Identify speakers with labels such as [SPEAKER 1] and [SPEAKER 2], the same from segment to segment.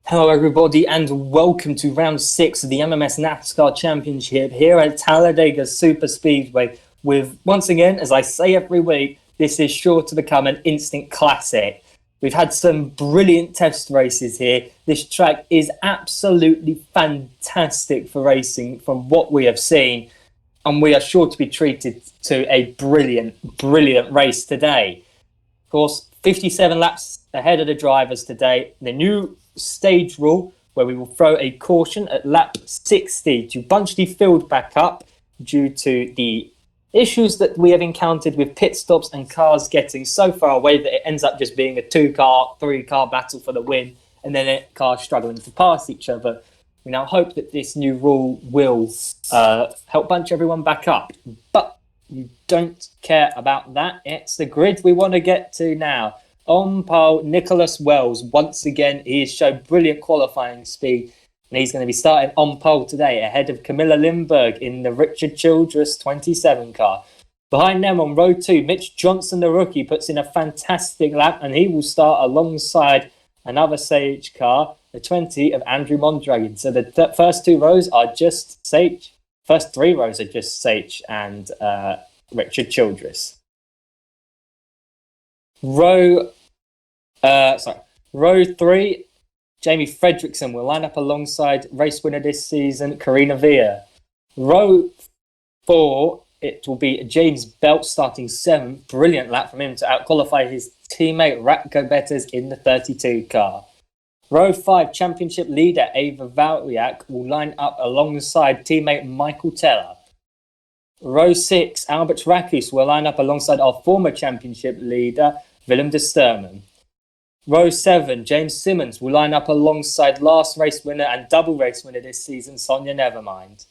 [SPEAKER 1] Hello, everybody, and welcome to round 6 of the MMS NASCAR Championship here at Talladega Superspeedway. With, once again, as I say every week, this is sure to become an instant classic. We've had some brilliant test races here. This track is absolutely fantastic for racing from what we have seen, and we are sure to be treated to a brilliant race today. Of course, 57 laps ahead of the drivers today. The new stage rule where we will throw a caution at lap 60 to bunch the field back up due to the issues that we have encountered with pit stops and cars getting so far away that it ends up just being a 2-car, 3-car battle for the win, and then cars struggling to pass each other. We now hope that this new rule will help bunch everyone back up, but you don't care about that. It's the grid we want to get to now. On pole, Nicholas Wells. Once again, he has shown brilliant qualifying speed, and he's going to be starting on pole today ahead of Camilla Lindbergh in the Richard Childress 27 car. Behind them on row 2, Mitch Johnson, the rookie, puts in a fantastic lap, and he will start alongside another Sach car, the 20 of Andrew Mondragon. So the first 2 rows are just Sach. First 3 rows are just Sach and Richard Childress. Row 3, Jamie Fredrickson will line up alongside race winner this season, Karina Villa. Row 4, it will be James Belt starting 7th. Brilliant lap from him to out-qualify his teammate Ratko Betters in the 32 car. Row 5, championship leader Ava Valriak will line up alongside teammate Michael Teller. Row 6, Albert Rakus will line up alongside our former championship leader, Willem de Sturman. Row 7, James Simmons will line up alongside last race winner and double race winner this season, Sonia Nevermind.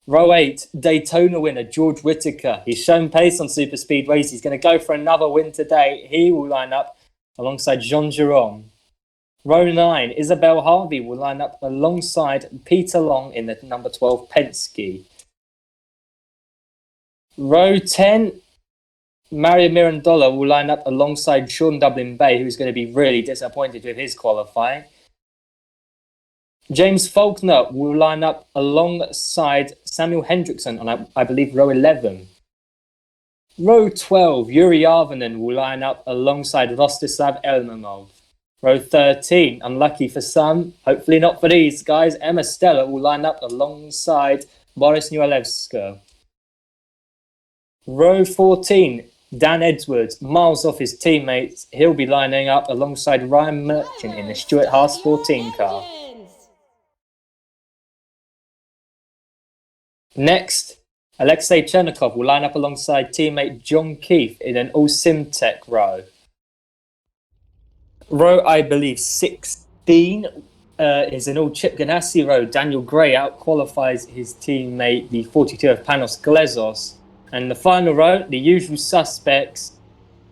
[SPEAKER 1] Row 8, Daytona winner George Whitaker. He's shown pace on super speedways. He's going to go for another win today. He will line up alongside Jean Giron. Row 9, Isabel Harvey will line up alongside Peter Long in the number 12 Penske. Row 10, Mario Mirandola will line up alongside Sean Dublin Bay, who's going to be really disappointed with his qualifying. James Faulkner will line up alongside Samuel Hendrickson on, I believe, row 11. Row 12, Yuri Arvonen will line up alongside Rostislav Elmamov. Row 13, unlucky for some, hopefully not for these guys, Emma Stella will line up alongside Boris Nualevsko. Row 14, Dan Edwards, miles off his teammates. He'll be lining up alongside Ryan Merchant in the Stuart Haas 14 car. Next, Alexei Chernikov will line up alongside teammate John Keefe in an all-Simtech row. Row, I believe, 16 is an all-Chip Ganassi row. Daniel Gray out-qualifies his teammate, the 42 of Panos Glezos. And the final row, the usual suspects,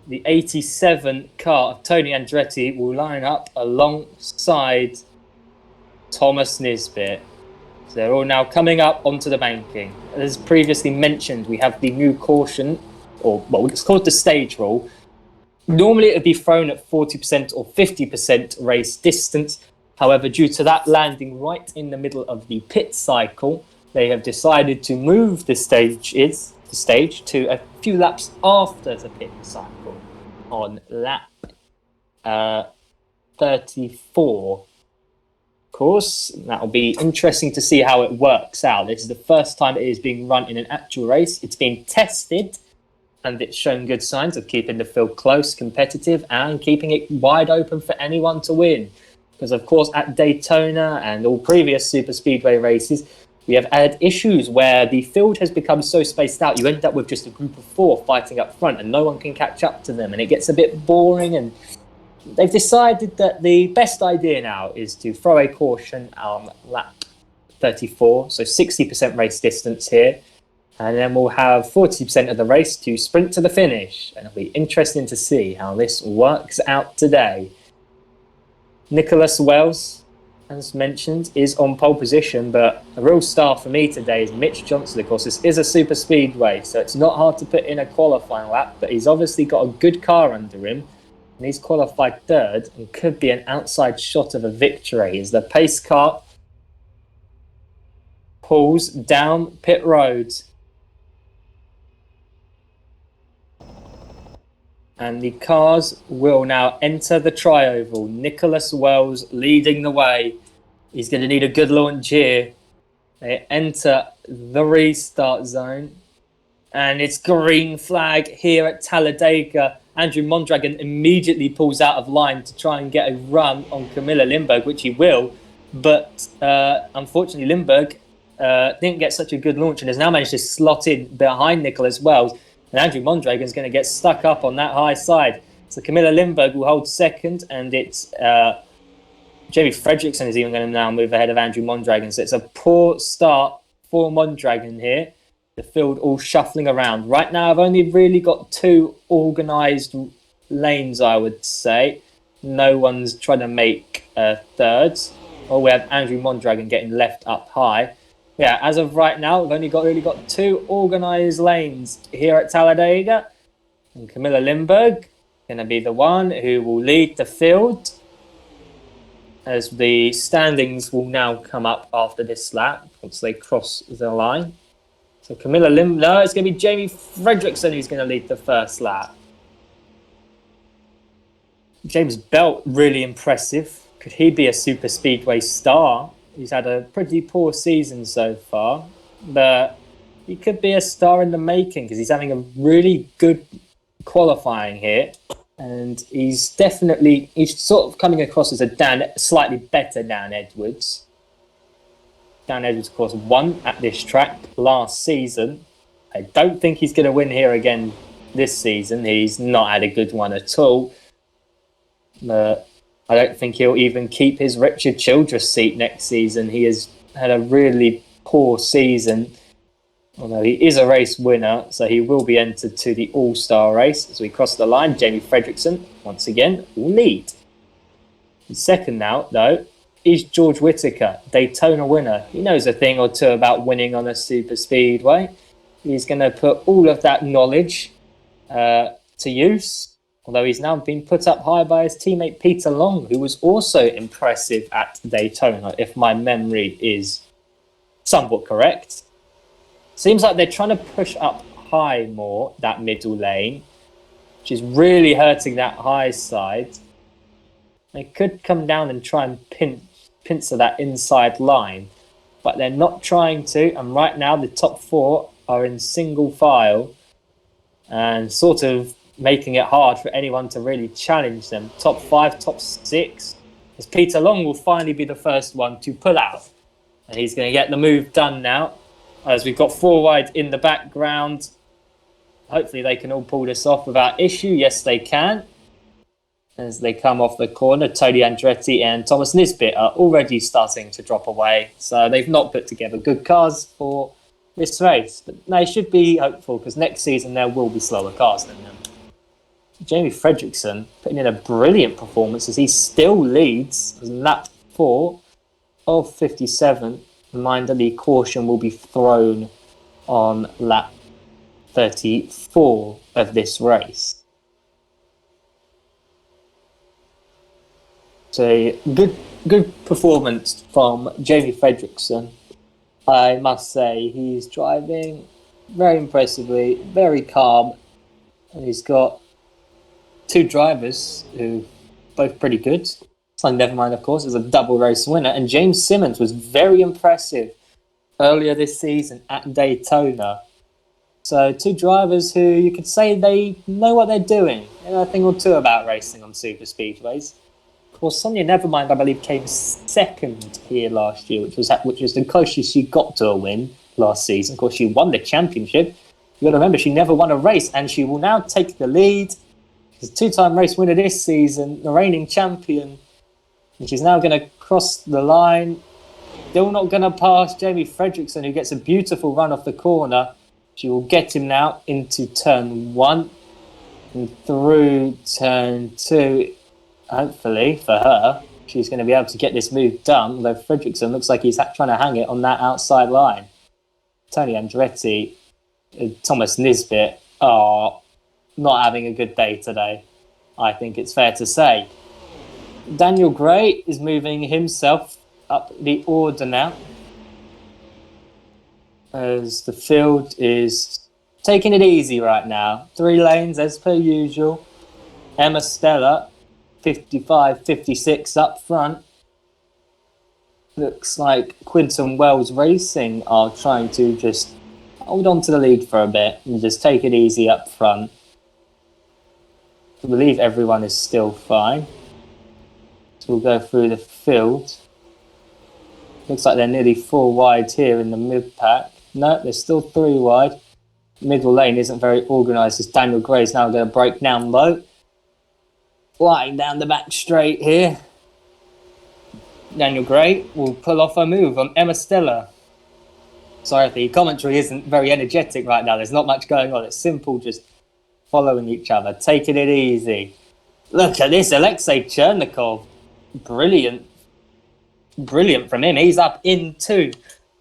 [SPEAKER 1] the 87 car of Tony Andretti will line up alongside Thomas Nisbet. So they're all now coming up onto the banking. As previously mentioned, we have the new caution, or well, it's called the stage rule. Normally it would be thrown at 40% or 50% race distance. However, due to that landing right in the middle of the pit cycle, they have decided to move the stage to a few laps after the pit cycle on lap 34. Of course, that'll be interesting to see how it works out. This is the first time it is being run in an actual race. It's been tested, and it's shown good signs of keeping the field close, competitive, and keeping it wide open for anyone to win. Because, of course, at Daytona and all previous super speedway races, we have had issues where the field has become so spaced out, you end up with just a group of 4 fighting up front and no one can catch up to them, and it gets a bit boring. And they've decided that the best idea now is to throw a caution on lap 34, so 60% race distance here, and then we'll have 40% of the race to sprint to the finish. And it'll be interesting to see how this works out today. Nicholas Wells, as mentioned, is on pole position, but a real star for me today is Mitch Johnson. Of course, this is a super speedway, so it's not hard to put in a qualifying lap, but he's obviously got a good car under him. and he's qualified third and could be an outside shot of a victory as the pace car pulls down pit road. And the cars will now enter the tri-oval. Nicholas Wells leading the way. He's going to need a good launch here. They enter the restart zone. And it's green flag here at Talladega. Andrew Mondragon immediately pulls out of line to try and get a run on Camilla Lindberg, which he will. But unfortunately, Lindberg didn't get such a good launch and has now managed to slot in behind Nicholas Wells. And Andrew Mondragon is going to get stuck up on that high side. So Camilla Lindberg will hold second, and it's Jamie Fredrickson is even going to now move ahead of Andrew Mondragon. So it's a poor start for Mondragon here. The field all shuffling around. Right now, I've only really got 2 organised lanes, I would say. No one's trying to make thirds. Or we have Andrew Mondragon getting left up high. Yeah, as of right now, we've only really got 2 organised lanes here at Talladega. And Camilla Lindberg going to be the one who will lead the field, as the standings will now come up after this lap once they cross the line. So Camilla Lindberg, no, it's going to be Jamie Fredrickson who's going to lead the first lap. James Belt, really impressive. Could he be a super speedway star? He's had a pretty poor season so far, but he could be a star in the making because he's having a really good qualifying here. And he's sort of coming across as a slightly better Dan Edwards. Dan Edwards, of course, won at this track last season. I don't think he's going to win here again this season. He's not had a good one at all. But I don't think he'll even keep his Richard Childress seat next season. He has had a really poor season, although he is a race winner, so he will be entered to the All-Star race. As we cross the line, Jamie Fredrickson, once again, will lead. Second now, though, is George Whittaker, Daytona winner. He knows a thing or two about winning on a super speedway. He's going to put all of that knowledge to use, although he's now been put up high by his teammate Peter Long, who was also impressive at Daytona, if my memory is somewhat correct. Seems like they're trying to push up high more, that middle lane, which is really hurting that high side. They could come down and try and pincer that inside line, but they're not trying to. And right now, the top 4 are in single file and sort of making it hard for anyone to really challenge them. Top 5, top 6, as Peter Long will finally be the first one to pull out. And he's going to get the move done now, as we've got 4 wide in the background. Hopefully they can all pull this off without issue. Yes, they can. As they come off the corner, Tony Andretti and Thomas Nisbet are already starting to drop away. So they've not put together good cars for this race. But they should be hopeful, because next season there will be slower cars than them. Jamie Fredrickson putting in a brilliant performance as he still leads lap 4 of 57. Reminder, the caution will be thrown on lap 34 of this race. So good performance from Jamie Fredrickson. I must say, he's driving very impressively, very calm, and he's got 2 drivers who are both pretty good. So never mind, of course, is a double race winner. And James Simmons was very impressive earlier this season at Daytona. So 2 drivers who you could say they know what they're doing. They know a thing or two about racing on super speedways. Of course, Sonia Nevermind, I believe, came second here last year, which was the closest she got to a win last season. Of course, she won the championship. You've got to remember, she never won a race, and she will now take the lead. She's a 2-time race winner this season, the reigning champion. And she's now going to cross the line. Still not going to pass Jamie Fredrickson, who gets a beautiful run off the corner. She will get him now into turn 1 and through turn 2. Hopefully for her, she's going to be able to get this move done, although Fredrickson looks like he's trying to hang it on that outside line. Tony Andretti, Thomas Nisbet are not having a good day today. I think it's fair to say. Daniel Gray is moving himself up the order now, as the field is taking it easy right now. 3 lanes as per usual. Emma Stella, 55, 56 up front. Looks like Quinton Wells Racing are trying to just hold on to the lead for a bit and just take it easy up front. I believe everyone is still fine. So we'll go through the field. Looks like they're nearly 4 wide here in the mid-pack. No, there's still 3 wide. Middle lane isn't very organised as Daniel Gray is now going to break down low. Flying down the back straight here. Daniel Gray will pull off a move on Emma Stella. Sorry if the commentary isn't very energetic right now. There's not much going on. It's simple, just following each other, taking it easy. Look at this, Alexei Chernikov. Brilliant. Brilliant from him. He's up into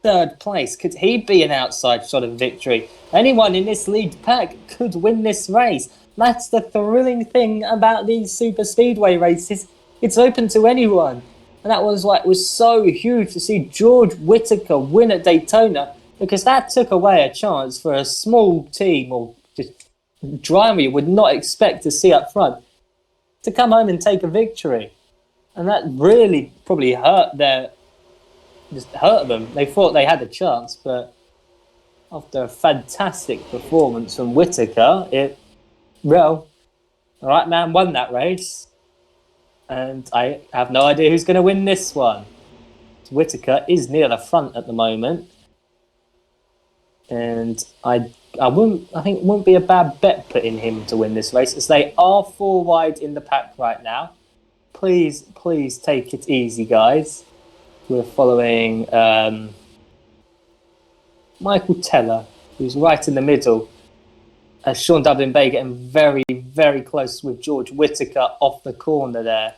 [SPEAKER 1] 3rd place. Could he be an outside shot of victory? Anyone in this lead pack could win this race. That's the thrilling thing about these super speedway races. It's open to anyone. And that was why it was so huge to see George Whitaker win at Daytona, because that took away a chance for a small team or just driver you would not expect to see up front to come home and take a victory. And that really probably hurt them. They thought they had a chance, but after a fantastic performance from Whitaker, the right man won that race. And I have no idea who's going to win this one. Whitaker is near the front at the moment. And I think it wouldn't be a bad bet putting him to win this race, as they are 4 wide in the pack right now. Please take it easy, guys. We're following Michael Teller, who's right in the middle. As Sean Dublin Bay getting very, very close with George Whitaker off the corner there.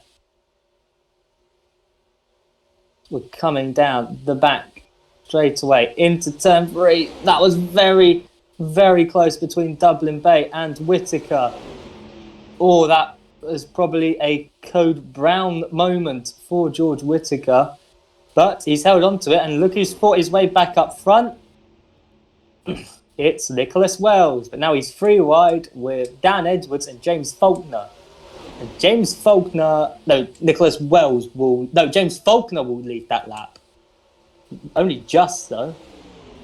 [SPEAKER 1] We're coming down the back straight away into turn 3. That was very, very close between Dublin Bay and Whitaker. Oh, that was probably a Code Brown moment for George Whitaker. But he's held on to it, and look who's fought his way back up front. It's Nicholas Wells, but now he's 3 wide with Dan Edwards and James Faulkner. And James Faulkner will lead that lap. Only just though.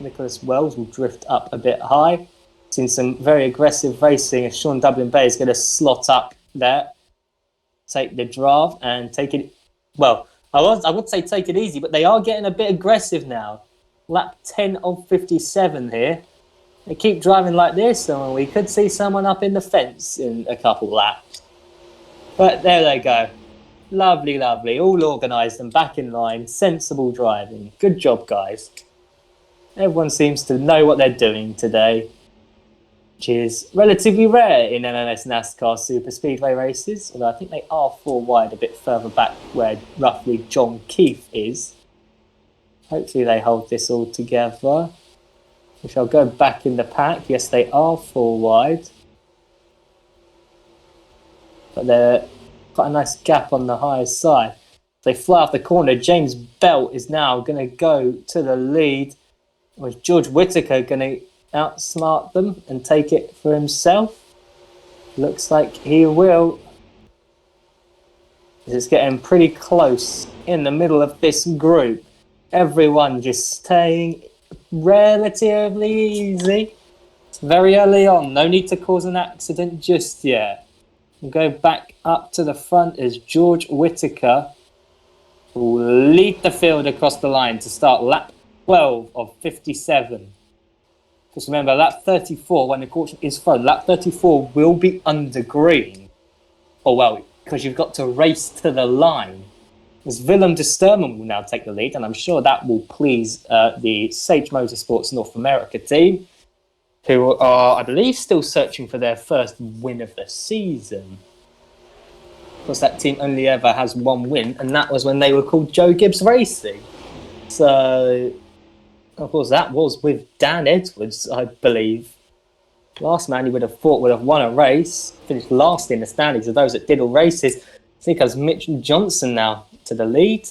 [SPEAKER 1] Nicholas Wells will drift up a bit high. Seen some very aggressive racing as Sean Dublin Bay is going to slot up there. Take the draft and take it. Well, I would say take it easy, but they are getting a bit aggressive now. Lap 10 of 57 here. They keep driving like this, and we could see someone up in the fence in a couple laps. But there they go. Lovely, lovely. All organised and back in line. Sensible driving. Good job, guys. Everyone seems to know what they're doing today, which is relatively rare in MMS NASCAR Superspeedway races, although I think they are 4 wide a bit further back where roughly John Keefe is. Hopefully they hold this all together. We shall go back in the pack. Yes, they are 4 wide. But they're quite a nice gap on the higher side. They fly off the corner. James Belt is now going to go to the lead, with George Whitaker going to outsmart them and take it for himself. Looks like he will. It's getting pretty close in the middle of this group. Everyone just staying relatively easy. It's very early on. No need to cause an accident just yet. We'll go back up to the front as George Whitaker will lead the field across the line to start lap 12 of 57. Just remember, lap 34, when the caution is thrown, lap 34 will be under green. Oh, well, because you've got to race to the line. As Willem de Sturman will now take the lead, and I'm sure that will please the Sach Motorsports North America team, who are, I believe, still searching for their first win of the season. Of course, that team only ever has 1 win, and that was when they were called Joe Gibbs Racing. So, of course, that was with Dan Edwards, I believe, Last man he would have thought would have won a race, finished last in the standings of those that did all races. I think it's Mitch Johnson now to the lead.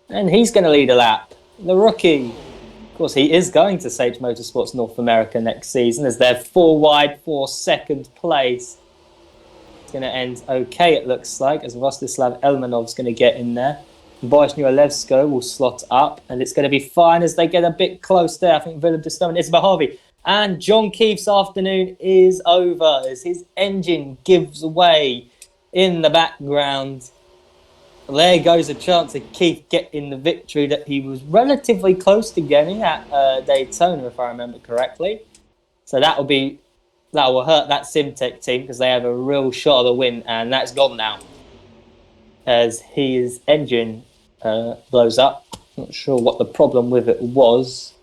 [SPEAKER 1] And he's going to lead a lap. The rookie. Of course, he is going to Sach Motorsports North America next season as they're 4 wide for second place. It's going to end okay, it looks like, as Rostislav Elmanov's going to get in there. Boris Nualevsko will slot up, and it's going to be fine as they get a bit close there. I think Willem de Stoom and Isabel Harvey. And John Keefe's afternoon is over as his engine gives way in the background. There goes a chance of Keefe getting the victory that he was relatively close to getting at Daytona, if I remember correctly. So that will hurt that Simtech team because they have a real shot of the win, and that's gone now as his engine blows up. Not sure what the problem with it was.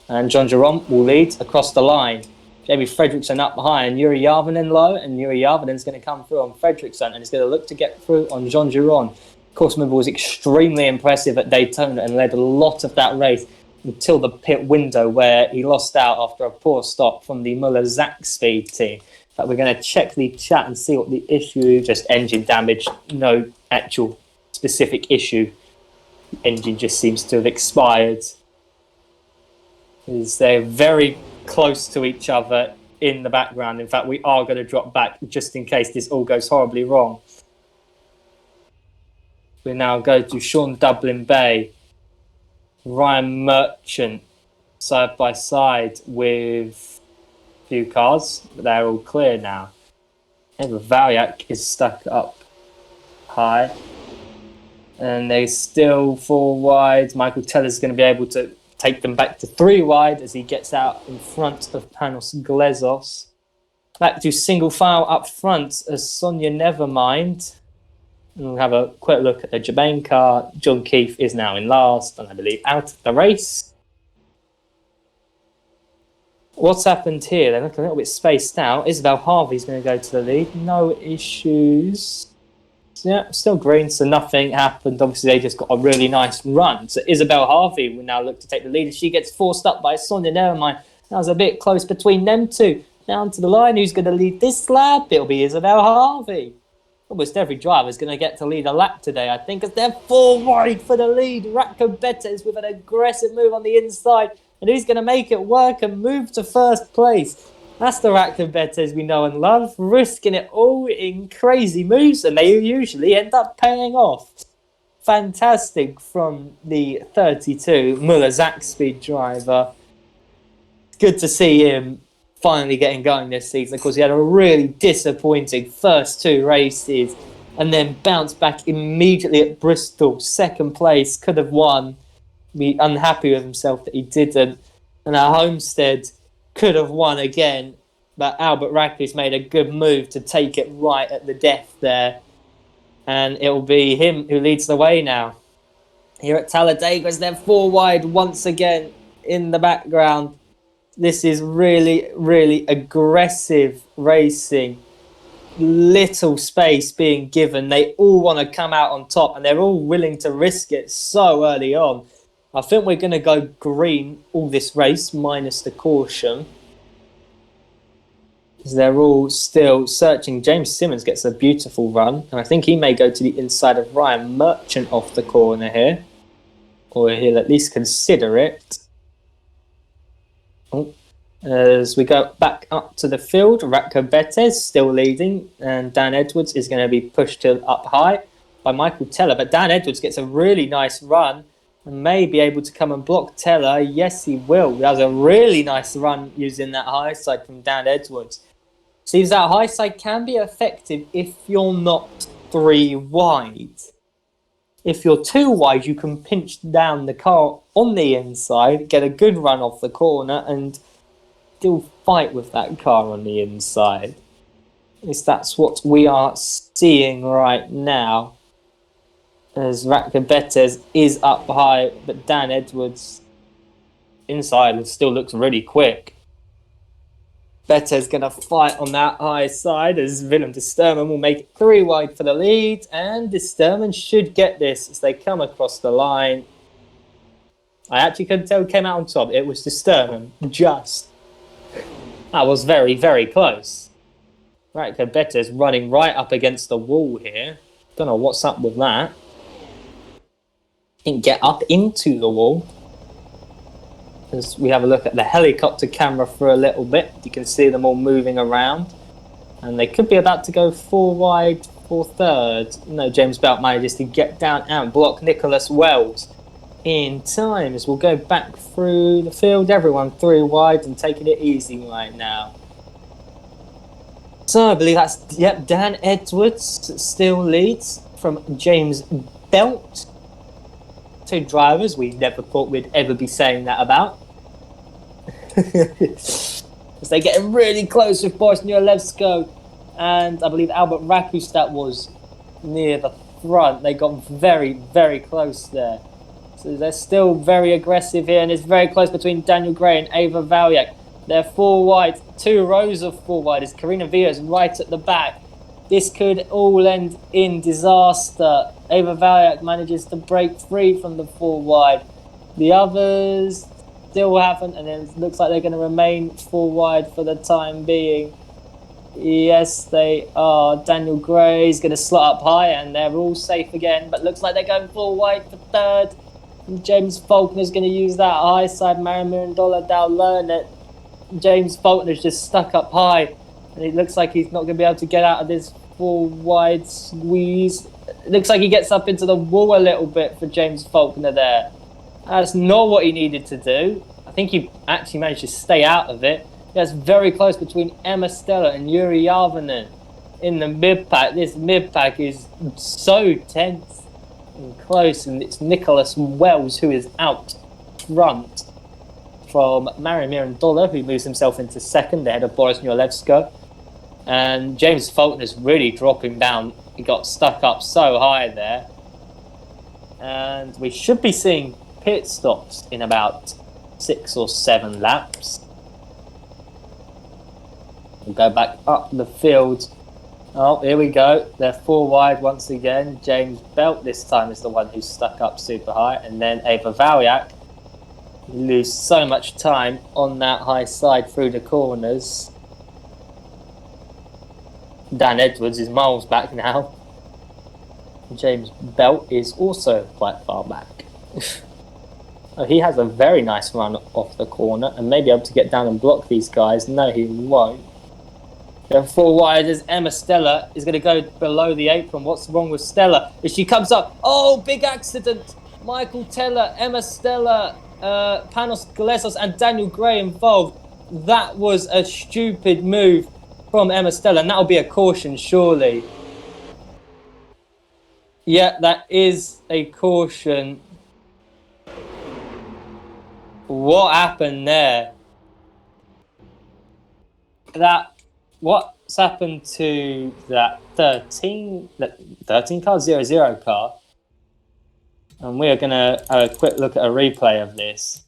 [SPEAKER 1] And John Jerome will lead across the line. Jamie Fredrickson up high and Yuri Yarvinen low, and Yuri Yarvinen's going to come through on Fredrickson and he's going to look to get through on Jean Giron. Of course, remember, was extremely impressive at Daytona and led a lot of that race until the pit window where he lost out after a poor stop from the Muller-Zach Speed team. But we're going to check the chat and see what the issue, just engine damage, no actual specific issue. The engine just seems to have expired. They're very close to each other in the background. In fact, we are going to drop back just in case this all goes horribly wrong. We now go to Sean Dublin Bay, Ryan Merchant, side by side with a few cars, but they're all clear now. Eva Valyak is stuck up high, and they're still 4 wide. Michael Teller's going to be able to take them back to 3 wide as he gets out in front of Panos Glezos. Back to single file up front as Sonia Nevermind. And we'll have a quick look at the Jabane car. John Keefe is now in last, and I believe out of the race. What's happened here? They look a little bit spaced out. Isabel Harvey's going to go to the lead. No issues. Yeah, still green, so nothing happened. Obviously, they just got a really nice run. So Isabel Harvey will now look to take the lead as she gets forced up by Sonia Nevermind. That was a bit close between them two. Down to the line, who's going to lead this lap? It'll be Isabel Harvey. Almost every driver is going to get to lead a lap today, I think, as they're 4 wide for the lead. Ratko Betes with an aggressive move on the inside, and who's going to make it work and move to first place? That's the Ratko Betes we know and love, risking it all in crazy moves, and they usually end up paying off. Fantastic from the 32 Muller-Zach Speed driver. It's good to see him finally getting going this season. Of course, he had a really disappointing first 2 races and then bounced back immediately at Bristol. Second place, could have won. Be unhappy with himself that he didn't. And at Homestead, could have won again. But Albert Rackley's made a good move to take it right at the death there. And it will be him who leads the way now. Here at Talladega, as they're 4 wide once again in the background. This is really, really aggressive racing. Little space being given. They all want to come out on top and they're all willing to risk it so early on. I think we're going to go green all this race, minus the caution. Because they're all still searching. James Simmons gets a beautiful run. And I think he may go to the inside of Ryan Merchant off the corner here. Or he'll at least consider it. As we go back up to the field, Ratko Betes still leading, and Dan Edwards is going to be pushed up high by Michael Teller. But Dan Edwards gets a really nice run and may be able to come and block Teller. Yes, he will. That was a really nice run using that high side from Dan Edwards. Seems that high side can be effective if you're not 3 wide. If you're 2 wide, you can pinch down the car on the inside, get a good run off the corner, and still fight with that car on the inside. At least that's what we are seeing right now. As Ratko Betes is up high, but Dan Edwards inside still looks really quick. Betes going to fight on that high side as Willem de Sturman will make it 3 wide for the lead, and de Sturman should get this as they come across the line. I actually couldn't tell who came out on top. It was de Sturman, just. That was very, very close. Right, Bettis running right up against the wall here. Don't know what's up with that. Didn't get up into the wall. As we have a look at the helicopter camera for a little bit, you can see them all moving around. And they could be about to go 4 wide for third. No, James Belt manages to get down and block Nicholas Wells in time as we'll go back through the field. Everyone 3 wide and taking it easy right now. So I believe that's, yep, Dan Edwards still leads from James Belt. 2 drivers we never thought we'd ever be saying that about. As they get really close with Boris Nyolevsko and I believe Albert Rakustat was near the front. They got very, very close there. So they're still very aggressive here and it's very close between Daniel Gray and Ava Valyak. They're 4 wide, 2 rows of 4 wide as Karina Villas right at the back. This could all end in disaster. Ava Valyak manages to break free from the 4 wide. The others still haven't, and it looks like they're going to remain 4 wide for the time being. Yes, they are. Daniel Gray is going to slot up high, and they're all safe again, but looks like they're going 4 wide for third. And James Faulkner's going to use that high side. Mara Mirandola down learn it. James Faulkner's just stuck up high, and it looks like he's not going to be able to get out of this 4 wide squeeze. It looks like he gets up into the wall a little bit for James Faulkner there. That's not what he needed to do. I think he actually managed to stay out of it. That's very close between Emma Stella and Yuri Yarvanen in the mid-pack. This mid-pack is so tense and close, and it's Nicholas Wells who is out front from Mario Mirandola, who moves himself into second ahead of Boris Nyolevsko. And James Faulkner's really dropping down. He got stuck up so high there. And we should be seeing pit stops in about 6 or 7 laps. We'll go back up the field. Oh, here we go. They're 4 wide once again. James Belt this time is the one who's stuck up super high. And then Ava Valyak. You lose so much time on that high side through the corners. Dan Edwards is miles back now. James Belt is also quite far back. Oh, he has a very nice run off the corner and may be able to get down and block these guys. No, he won't. They're 4 wide as Emma Stella is going to go below the apron. What's wrong with Stella? As she comes up, oh, big accident. Michael Teller, Emma Stella, Panos Galesos and Daniel Gray involved. That was a stupid move from Emma Stella, and that'll be a caution, surely. Yeah, that is a caution. What happened there? What's happened to that 13 car, 00 car? And we are going to have a quick look at a replay of this.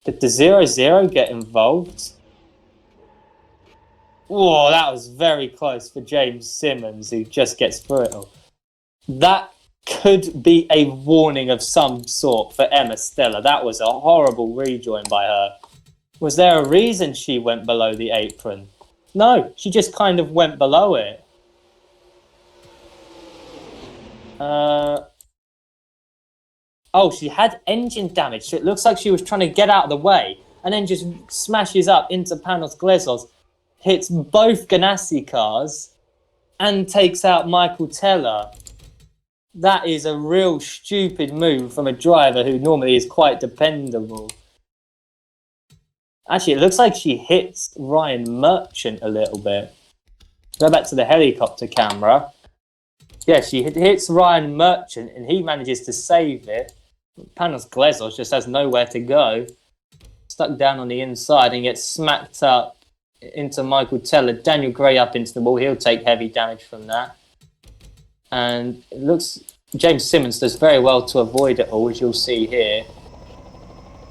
[SPEAKER 1] Did the 00 get involved? Oh, that was very close for James Simmons, who just gets through it all. That could be a warning of some sort for Emma Stella. That was a horrible rejoin by her. Was there a reason she went below the apron? No, she just kind of went below it. Oh, she had engine damage, so it looks like she was trying to get out of the way and then just smashes up into Panos Glesos, hits both Ganassi cars and takes out Michael Teller. That is a real stupid move from a driver who normally is quite dependable. Actually, it looks like she hits Ryan Merchant a little bit. Go back to the helicopter camera. Yeah, she hits Ryan Merchant and he manages to save it. Panos Glesos just has nowhere to go. Stuck down on the inside and gets smacked up into Michael Teller. Daniel Gray up into the wall. He'll take heavy damage from that. And it looks James Simmons does very well to avoid it all, as you'll see here.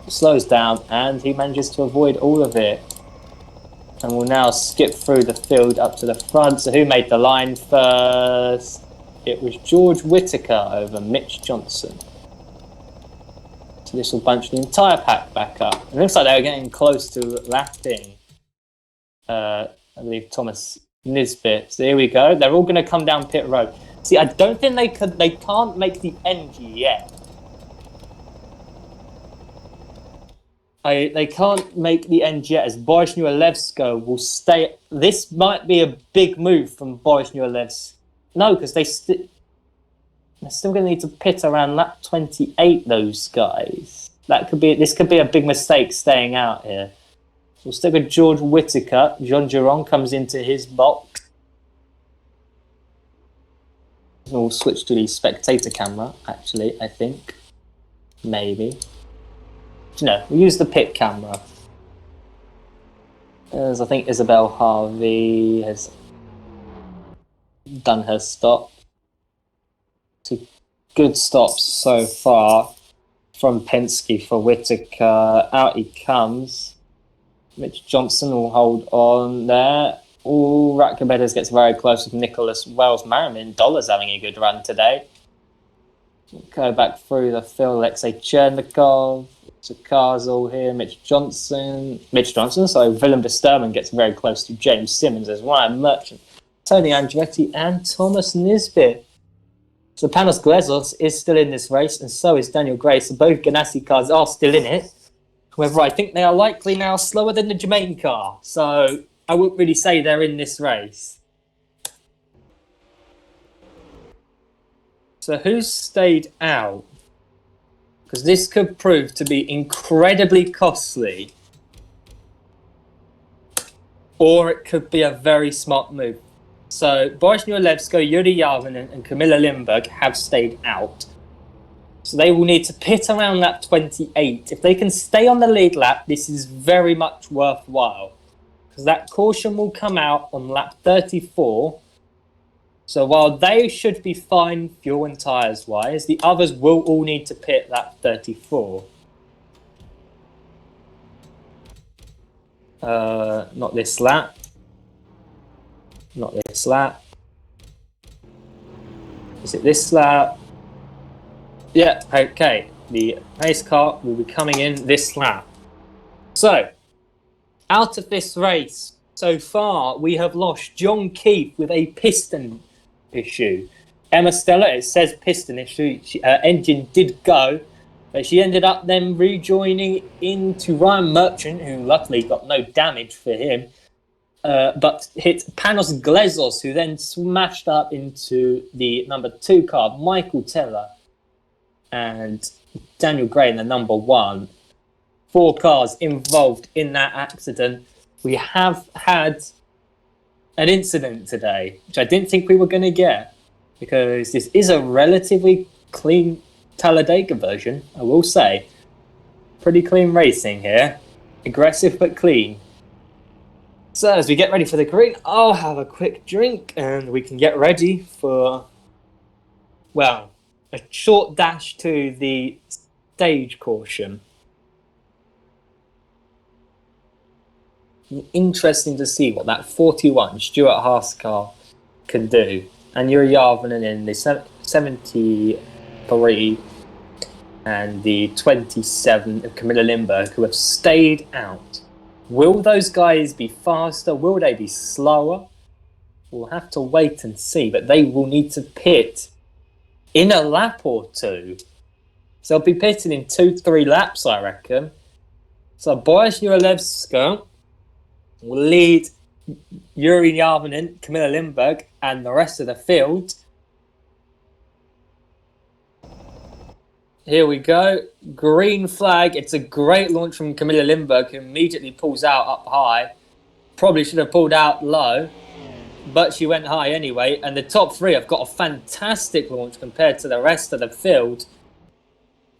[SPEAKER 1] Slows down and he manages to avoid all of it. And we'll now skip through the field up to the front. So who made the line first? It was George Whittaker over Mitch Johnson. So this will bunch the entire pack back up. It looks like they were getting close to lapping I believe Thomas Nisbet. So here we go. They're all going to come down pit road. See, I don't think they can't make the end yet. They can't make the end yet, as Boris Nualevsko will stay. This might be a big move from Boris Nualevsko. No, because they're still going to need to pit around lap 28. Those guys. This could be a big mistake staying out here. So we'll stick with George Whittaker. Jean Giron comes into his box. We'll switch to the spectator camera. Actually, I think maybe. No, we'll use the pit camera. As I think Isabel Harvey has done her stop. Two good stops so far from Penske for Whittaker. Out he comes. Mitch Johnson will hold on there. Ooh, Ratkabetas gets very close with Nicholas Wells. Merriman Dollar's having a good run today. Go back through the field. Alexei Chernikov. So cars all here. Mitch Johnson. So Willem de Sturman gets very close to James Simmons as Ryan Merchant, Tony Andretti, and Thomas Nisbet. So Panos Glezos is still in this race, and so is Daniel Gray. So both Ganassi cars are still in it. However, I think they are likely now slower than the Germain car. So I wouldn't really say they're in this race. So who's stayed out? Because this could prove to be incredibly costly. Or it could be a very smart move. So Boris Nualevsko, Yuri Yarvinen and Camilla Lindberg have stayed out. So they will need to pit around lap 28. If they can stay on the lead lap, this is very much worthwhile. Because that caution will come out on lap 34. So while they should be fine fuel and tyres wise, the others will all need to pit lap 34. Not this lap. Not this lap. Is it this lap? Yeah, okay. The race car will be coming in this lap. So, out of this race, so far, we have lost John Keith with a piston issue. Emma Stella, it says piston issue. Her engine did go, but she ended up then rejoining into Ryan Merchant, who luckily got no damage for him, but hit Panos Glezos, who then smashed up into the number 2 car, Michael Teller, and Daniel Gray in the number 1. 4 cars involved in that accident. We have had an incident today, which I didn't think we were going to get, because this is a relatively clean Talladega version, I will say. Pretty clean racing here. Aggressive but clean. So as we get ready for the green, I'll have a quick drink and we can get ready for, well, a short dash to the stage caution. Interesting to see what that 41 Stuart Haas car can do. And Yuri Yarvinen in the 73 and the 27 of Camilla Lindberg, who have stayed out. Will those guys be faster? Will they be slower? We'll have to wait and see, but they will need to pit in a lap or two. So they'll be pitting in 2-3 laps, I reckon. So Boris Nualevsko will lead Yuri Yarvinen, Camilla Lindberg, and the rest of the field. Here we go. Green flag. It's a great launch from Camilla Lindberg, who immediately pulls out up high. Probably should have pulled out low, but she went high anyway. And the top 3 have got a fantastic launch compared to the rest of the field.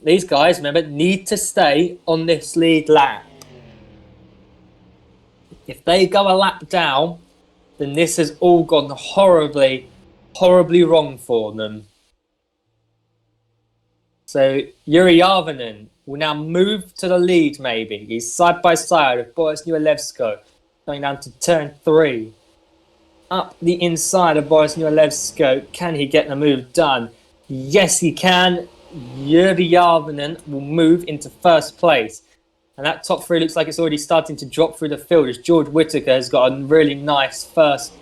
[SPEAKER 1] These guys, remember, need to stay on this lead lap. If they go a lap down, then this has all gone horribly, horribly wrong for them. So Yuri Yarvinen will now move to the lead, maybe. He's side by side with Boris Nualevsko, going down to turn 3. Up the inside of Boris Nualevsko. Can he get the move done? Yes, he can. Yuri Yarvinen will move into first place. And that top three looks like it's already starting to drop through the field as George Whittaker has got a really nice first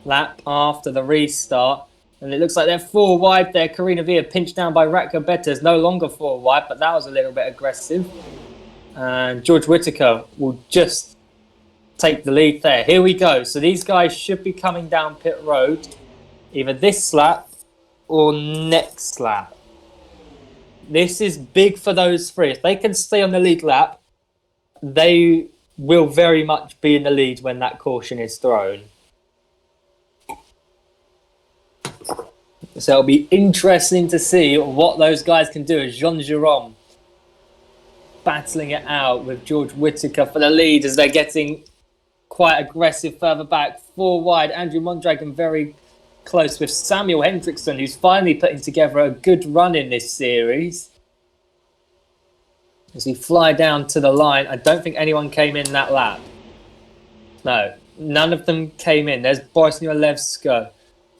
[SPEAKER 1] lap after the restart. And it looks like they're 4 wide there. Karina Villa pinched down by Ratko Beta is no longer 4 wide, but that was a little bit aggressive. And George Whittaker will just take the lead there. Here we go. So these guys should be coming down pit road either this lap or next lap. This is big for those three. If they can stay on the lead lap, they will very much be in the lead when that caution is thrown. So it'll be interesting to see what those guys can do as Jean Jérôme battling it out with George Whittaker for the lead as they're getting quite aggressive further back. 4 wide, Andrew Mondragon very close with Samuel Hendrickson, who's finally putting together a good run in this series. As we fly down to the line, I don't think anyone came in that lap. No, none of them came in. There's Boris Newalewsko.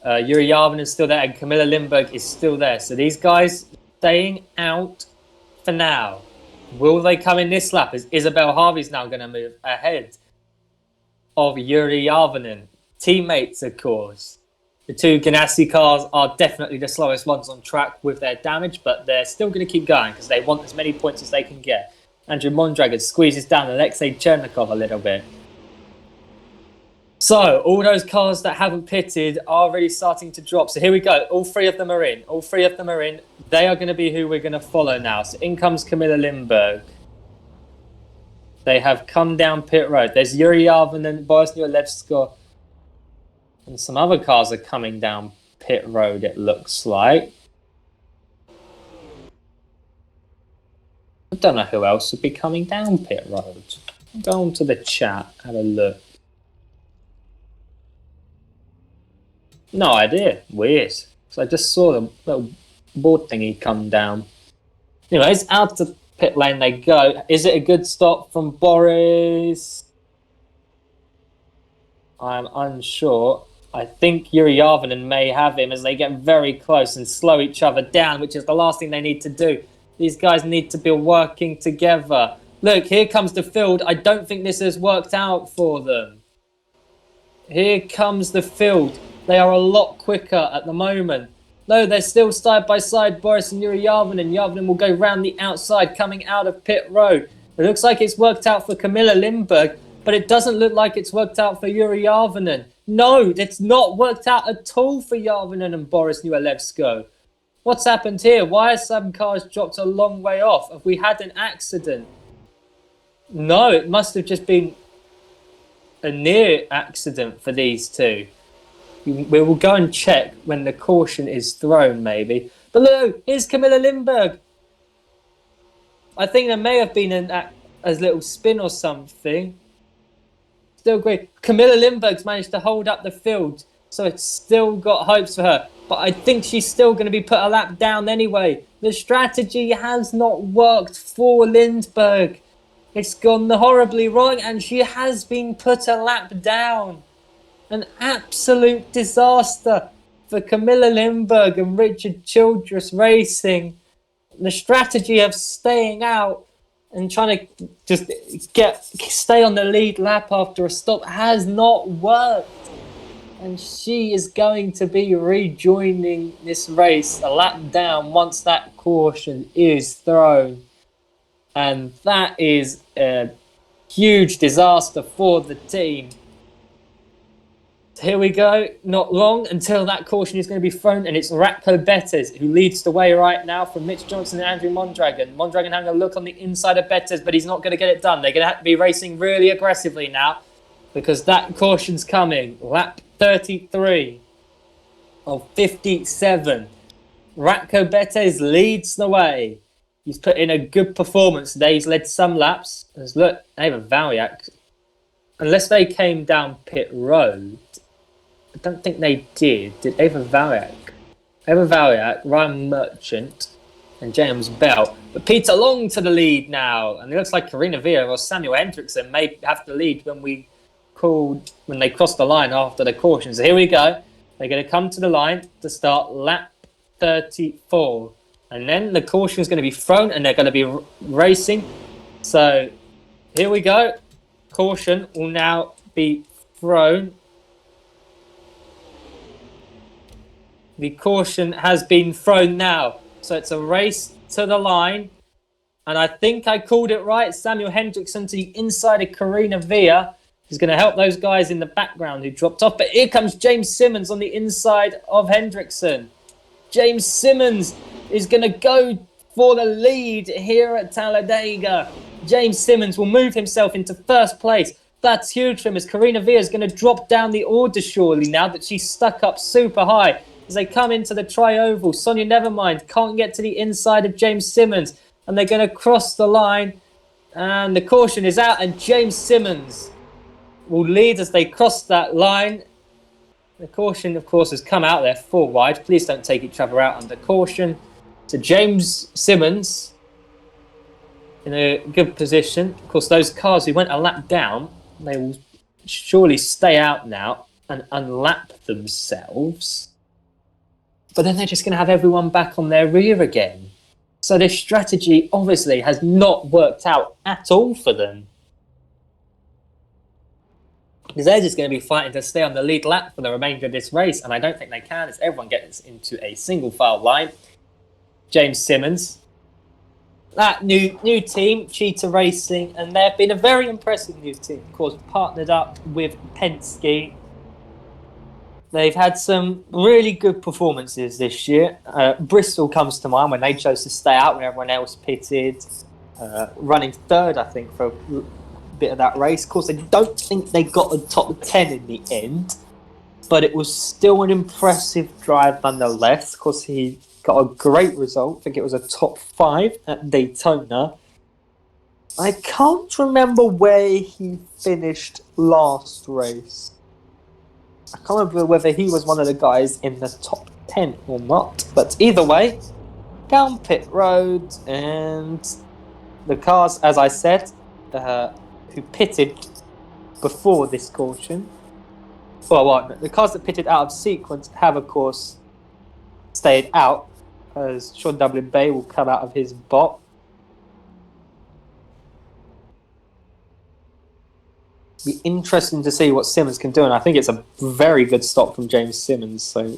[SPEAKER 1] Yuri Yarvin is still there, and Camilla Lindberg is still there. So these guys staying out for now. Will they come in this lap? Is Isabel Harvey's now going to move ahead of Yuri Yarvinen? Teammates, of course. The 2 Ganassi cars are definitely the slowest ones on track with their damage, but they're still going to keep going because they want as many points as they can get. Andrew Mondragon squeezes down Alexei Chernikov a little bit. So, all those cars that haven't pitted are really starting to drop. So here we go. All 3 of them are in. All 3 of them are in. They are going to be who we're going to follow now. So in comes Camilla Lindberg. They have come down pit road. There's Yuri Yarvinen, Boris Newalewsko, and some other cars are coming down pit road, it looks like. I don't know who else would be coming down pit road. Go on to the chat, have a look. No idea. Weird. So I just saw the little board thingy come down. Anyways, out to pit lane they go. Is it a good stop from Boris? I'm unsure. I think Yuri Yarvinen may have him as they get very close and slow each other down, which is the last thing they need to do. These guys need to be working together. Look, here comes the field. I don't think this has worked out for them. Here comes the field. They are a lot quicker at the moment. No, they're still side by side, Boris and Yuri Yarvinen. Yarvinen will go round the outside, coming out of pit road. It looks like it's worked out for Camilla Lindberg, but it doesn't look like it's worked out for Yuri Yarvinen. No, it's not worked out at all for Yarvinen and Boris Newalewsko. What's happened here? Why are some cars dropped a long way off? Have we had an accident? No, it must have just been a near accident for these 2. We will go and check when the caution is thrown, maybe. But look, here's Camilla Lindberg. I think there may have been a little spin or something. Still great. Camilla Lindberg's managed to hold up the field, so it's still got hopes for her. But I think she's still going to be put a lap down anyway. The strategy has not worked for Lindberg. It's gone horribly wrong, and she has been put a lap down. An absolute disaster for Camilla Lindberg and Richard Childress Racing. The strategy of staying out and trying to just stay on the lead lap after a stop has not worked. And she is going to be rejoining this race a lap down once that caution is thrown. And that is a huge disaster for the team. Here we go. Not long until that caution is going to be thrown, and it's Ratko Betes who leads the way right now from Mitch Johnson and Andrew Mondragon. Mondragon having a look on the inside of Betes, but he's not going to get it done. They're going to have to be racing really aggressively now because that caution's coming. Lap 33 of 57. Ratko Betes leads the way. He's put in a good performance today. He's led some laps. Look, Ava Valiak, unless they came down pit road, I don't think they did. Did Ava Valiak, Ryan Merchant, and James Bell. But Peter Long to the lead now. And it looks like Karina Villa or Samuel Hendrickson may have the lead when they cross the line after the caution. So here we go. They're going to come to the line to start lap 34. And then the caution is going to be thrown and they're going to be racing. So here we go. Caution will now be thrown. The caution has been thrown now. So it's a race to the line. And I think I called it right. Samuel Hendrickson to the inside of Karina Villa. He's going to help those guys in the background who dropped off. But here comes James Simmons on the inside of Hendrickson. James Simmons is going to go for the lead here at Talladega. James Simmons will move himself into first place. That's huge for him as Karina Villa is going to drop down the order surely now that she's stuck up super high. As they come into the tri-oval, Sonia Nevermind can't get to the inside of James Simmons. And they're going to cross the line. And the caution is out. And James Simmons will lead as they cross that line. The caution, of course, has come out there 4 wide. Please don't take each other out under caution. So James Simmons in a good position. Of course, those cars who went a lap down, they will surely stay out now and unlap themselves. But then they're just going to have everyone back on their rear again. So this strategy obviously has not worked out at all for them. Because they're just going to be fighting to stay on the lead lap for the remainder of this race. And I don't think they can as everyone gets into a single file line. James Simmons. That new team, Cheetah Racing. And they've been a very impressive new team. Of course, partnered up with Penske. They've had some really good performances this year. Bristol comes to mind when they chose to stay out when everyone else pitted. Running third, I think, for a bit of that race. Of course, I don't think they got a top 10 in the end, but it was still an impressive drive nonetheless. Of course, he got a great result. I think it was a top 5 at Daytona. I can't remember where he finished last race. I can't remember whether he was one of the guys in the top 10 or not. But either way, down pit road, and the cars, as I said, who pitted before this caution, the cars that pitted out of sequence have, of course, stayed out, as Sean Dublin Bay will come out of his box. Be interesting to see what Simmons can do, and I think it's a very good stop from James Simmons. So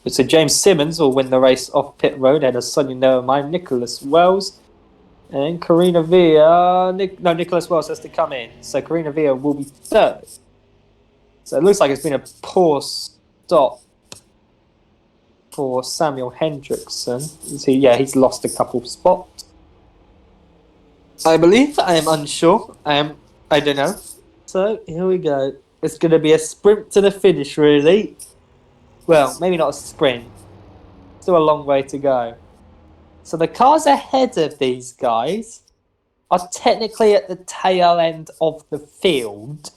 [SPEAKER 1] James Simmons will win the race off pit road ahead of Sonia Nevermind, Nicholas Wells, and Karina Villa. Nicholas Wells has to come in, so Karina Villa will be third. So it looks like it's been a poor stop for Samuel Hendrickson. He's lost a couple of spots. I believe. I am unsure. I don't know. So, here we go. It's going to be a sprint to the finish, really. Well, maybe not a sprint. Still a long way to go. So, the cars ahead of these guys are technically at the tail end of the field.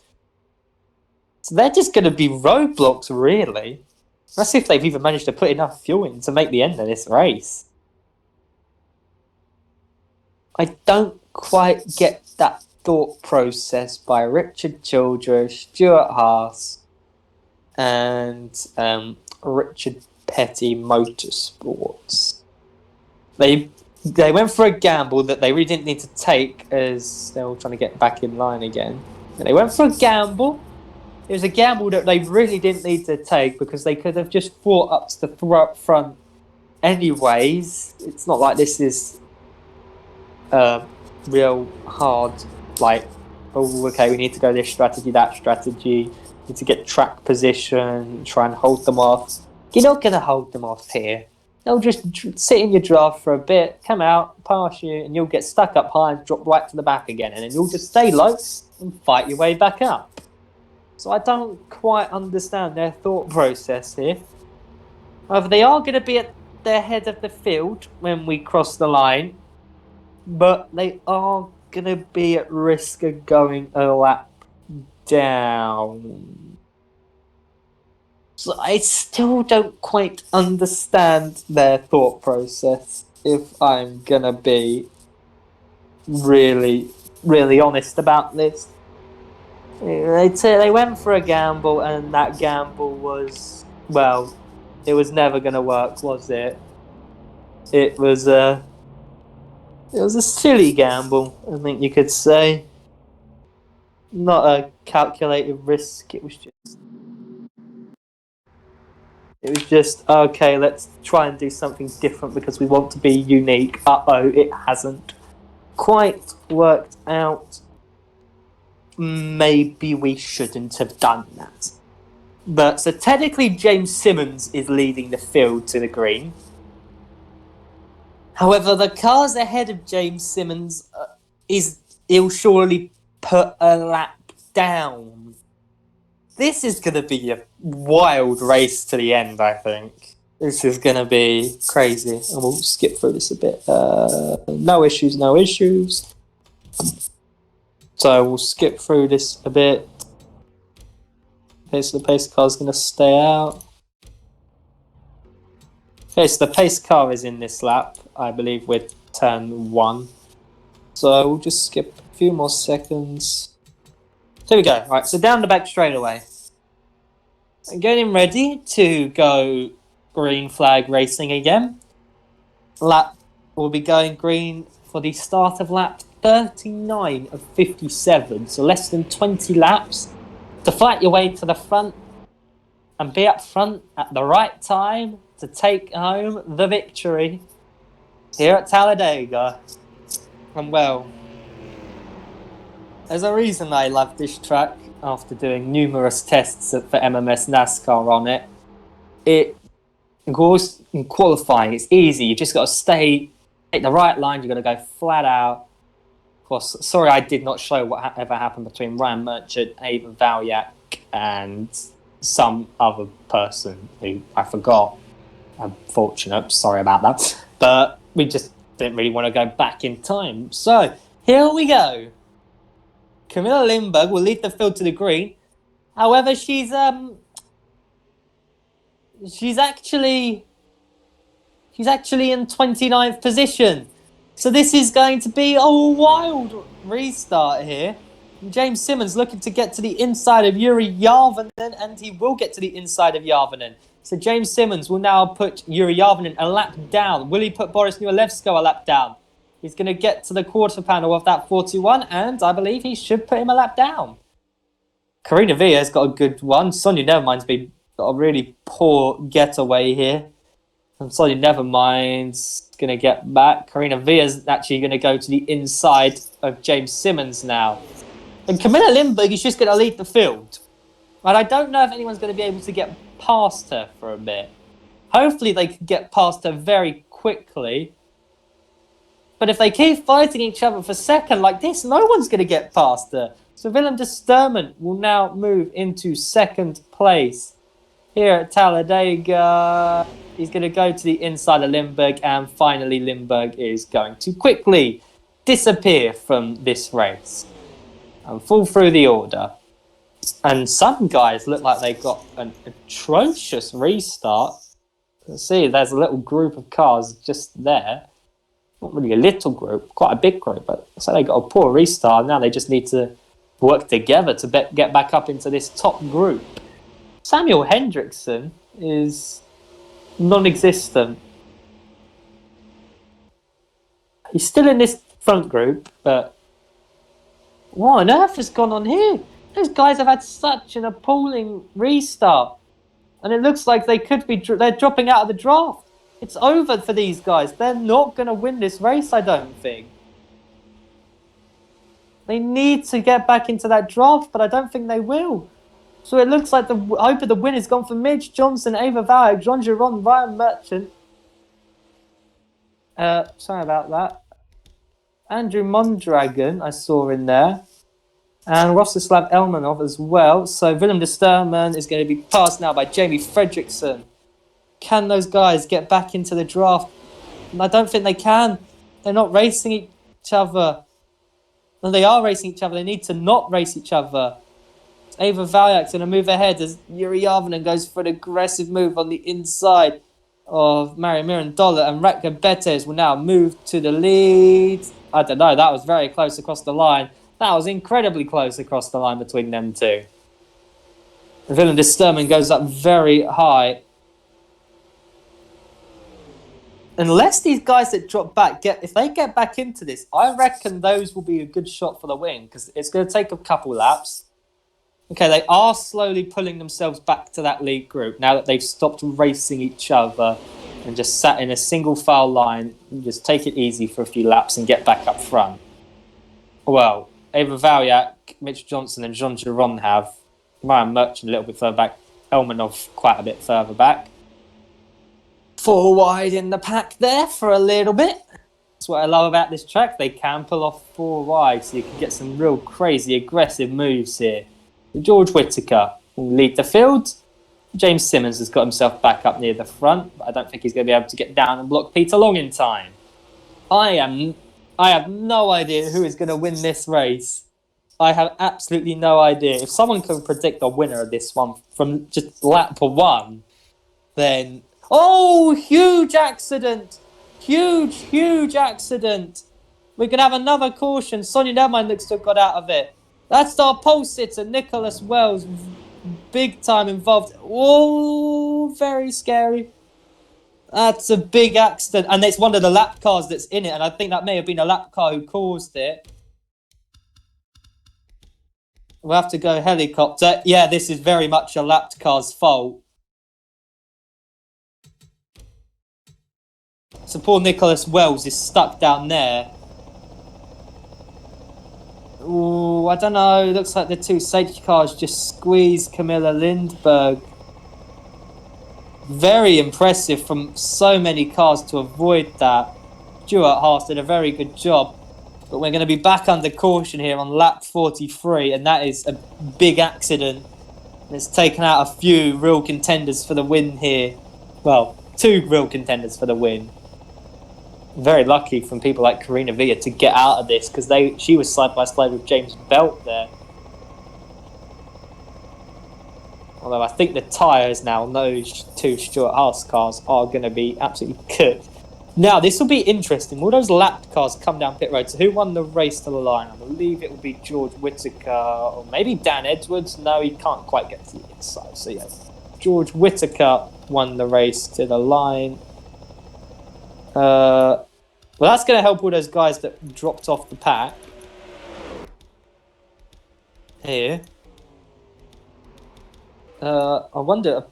[SPEAKER 1] So, they're just going to be roadblocks, really. Let's see if they've even managed to put enough fuel in to make the end of this race. I don't quite get that thought process by Richard Childress, Stuart Haas, and Richard Petty Motorsports. They went for a gamble that they really didn't need to take as they were trying to get back in line again. And they went for a gamble. It was a gamble that they really didn't need to take because they could have just fought up to the front anyways. It's not like this is real hard, like, we need to go this strategy, that strategy, need to get track position, try and hold them off. You're not going to hold them off here. They'll just sit in your draft for a bit, come out, pass you, and you'll get stuck up high and drop right to the back again, and then you'll just stay low and fight your way back up. So I don't quite understand their thought process here. However, they are going to be at the head of the field when we cross the line, but they are going to be at risk of going a lap down. So I still don't quite understand their thought process, if I'm going to be really, really honest about this. They went for a gamble, and that gamble was, well, it was never going to work, was it? It was It was a silly gamble, I think you could say. Not a calculated risk. It was just okay. Let's try and do something different because we want to be unique. It hasn't quite worked out. Maybe we shouldn't have done that. But so technically, James Simmons is leading the field to the green. However, the cars ahead of James Simmons he'll surely put a lap down. This is going to be a wild race to the end, I think. This is going to be crazy. And we'll skip through this a bit. No issues, no issues. So we'll skip through this a bit. Okay, so the pace car is going to stay out. Okay, so the pace car is in this lap. I believe we're turn 1. So we'll just skip a few more seconds. Here we go. All right, so down the back straightaway. And getting ready to go green flag racing again. Lap will be going green for the start of lap 39 of 57. So less than 20 laps to fight your way to the front and be up front at the right time to take home the victory here at Talladega. And well, there's a reason I love this track after doing numerous tests for MMS NASCAR on it. Of course, in qualifying, it's easy. You just got to take the right line. You've got to go flat out. Of course, sorry I did not show what ever happened between Ryan Merchant, Ava Valyak, and some other person who I forgot. Unfortunate, sorry about that. But we just didn't really want to go back in time. So, here we go. Camilla Lindbergh will lead the field to the green. However, she's actually in 29th position. So this is going to be a wild restart here. James Simmons looking to get to the inside of Yuri Yarvinen, and he will get to the inside of Yarvinen. So James Simmons will now put Yuri Yarvinen a lap down. Will he put Boris Newalewsko a lap down? He's going to get to the quarter panel of that 41, and I believe he should put him a lap down. Karina Villa's got a good one. Sonia Nevermind's got a really poor getaway here. And Sonia Nevermind's going to get back. Karina Villa's actually going to go to the inside of James Simmons now. And Camilla Lindbergh is just going to lead the field. And I don't know if anyone's going to be able to get past her for a bit. Hopefully they can get past her very quickly. But if they keep fighting each other for second like this, no one's going to get past her. So Willem de Sturman will now move into second place here at Talladega. He's going to go to the inside of Lindbergh, and finally Lindbergh is going to quickly disappear from this race and fall through the order. And some guys look like they got an atrocious restart. See, there's a little group of cars just there. Not really a little group, quite a big group, but so they got a poor restart. Now they just need to work together to get back up into this top group. Samuel Hendrickson is non-existent. He's still in this front group, but what on earth has gone on here? Those guys have had such an appalling restart, and it looks like they're dropping out of the draft. It's over for these guys. They're not going to win this race, I don't think. They need to get back into that draft, but I don't think they will. So it looks like the hope of the win has gone for Midge Johnson, Ava Valak, John Giron, Ryan Merchant. Sorry about that. Andrew Mondragon, I saw in there. And Rostislav Elmanov as well. So Willem de Sturman is going to be passed now by Jamie Fredrickson. Can those guys get back into the draft? And I don't think they can. They're not racing each other. Well, they are racing each other. They need to not race each other. Ava Valyak's going to move ahead as Yuri Yarvinen goes for an aggressive move on the inside of Mario Mirandola, and Ratko Betes will now move to the lead. I don't know. That was very close across the line. That was incredibly close across the line between them two. Willem de Sturman goes up very high. unless these guys that drop back if they get back into this, I reckon those will be a good shot for the win because it's going to take a couple laps. Okay, they are slowly pulling themselves back to that lead group now that they've stopped racing each other and just sat in a single file line and just take it easy for a few laps and get back up front. Well, Ava Valyak, Mitch Johnson and Jean Giron have. Ryan Merchant a little bit further back. Elmanov quite a bit further back. 4 wide in the pack there for a little bit. That's what I love about this track. They can pull off 4 wide, so you can get some real crazy aggressive moves here. George Whittaker will lead the field. James Simmons has got himself back up near the front, but I don't think he's going to be able to get down and block Peter Long in time. I have no idea who is going to win this race. I have absolutely no idea. If someone can predict the winner of this one from just lap 1, then... Oh, huge accident! Huge accident! We're going to have another caution. Sonia Nelmine looks to have got out of it. That's our pole sitter, Nicholas Wells. Big time involved. Oh, very scary. That's a big accident. And it's one of the lap cars that's in it. And I think that may have been a lap car who caused it. We'll have to go helicopter. Yeah, this is very much a lapped car's fault. So poor Nicholas Wells is stuck down there. Ooh, I don't know. Looks like the 2 safety cars just squeezed Camilla Lindberg. Very impressive from so many cars to avoid that. Stuart Haas did a very good job. But we're going to be back under caution here on lap 43, and that is a big accident. It's taken out a few real contenders for the win here. Well, 2 real contenders for the win. Very lucky from people like Karina Villa to get out of this because she was side by side with James Belt there. Although I think the tyres now on those 2 Stuart Haas cars are going to be absolutely cooked. Now, this will be interesting. Will those lapped cars come down pit road? So who won the race to the line? I believe it will be George Whittaker or maybe Dan Edwards. No, he can't quite get to the inside. So, yeah, George Whittaker won the race to the line. Well, that's going to help all those guys that dropped off the pack. Here. I wonder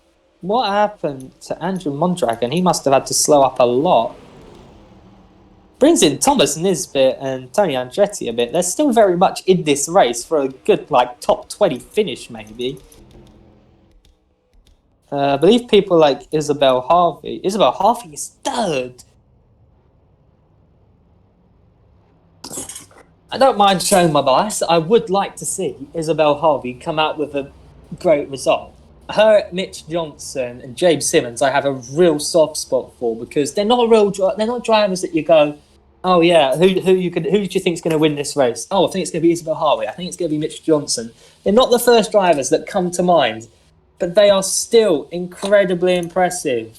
[SPEAKER 1] what happened to Andrew Mondragon. He must have had to slow up a lot. Brings in Thomas Nisbet and Tony Andretti a bit. They're still very much in this race for a good, top 20 finish, maybe. I believe people like Isabel Harvey. Isabel Harvey is 3rd. I don't mind showing my bias. I would like to see Isabel Harvey come out with a great result. Her, Mitch Johnson, and James Simmons, I have a real soft spot for because they're not drivers that you go, oh yeah, who do you think is going to win this race? Oh, I think it's going to be Isabel Harvey. I think it's going to be Mitch Johnson. They're not the first drivers that come to mind, but they are still incredibly impressive.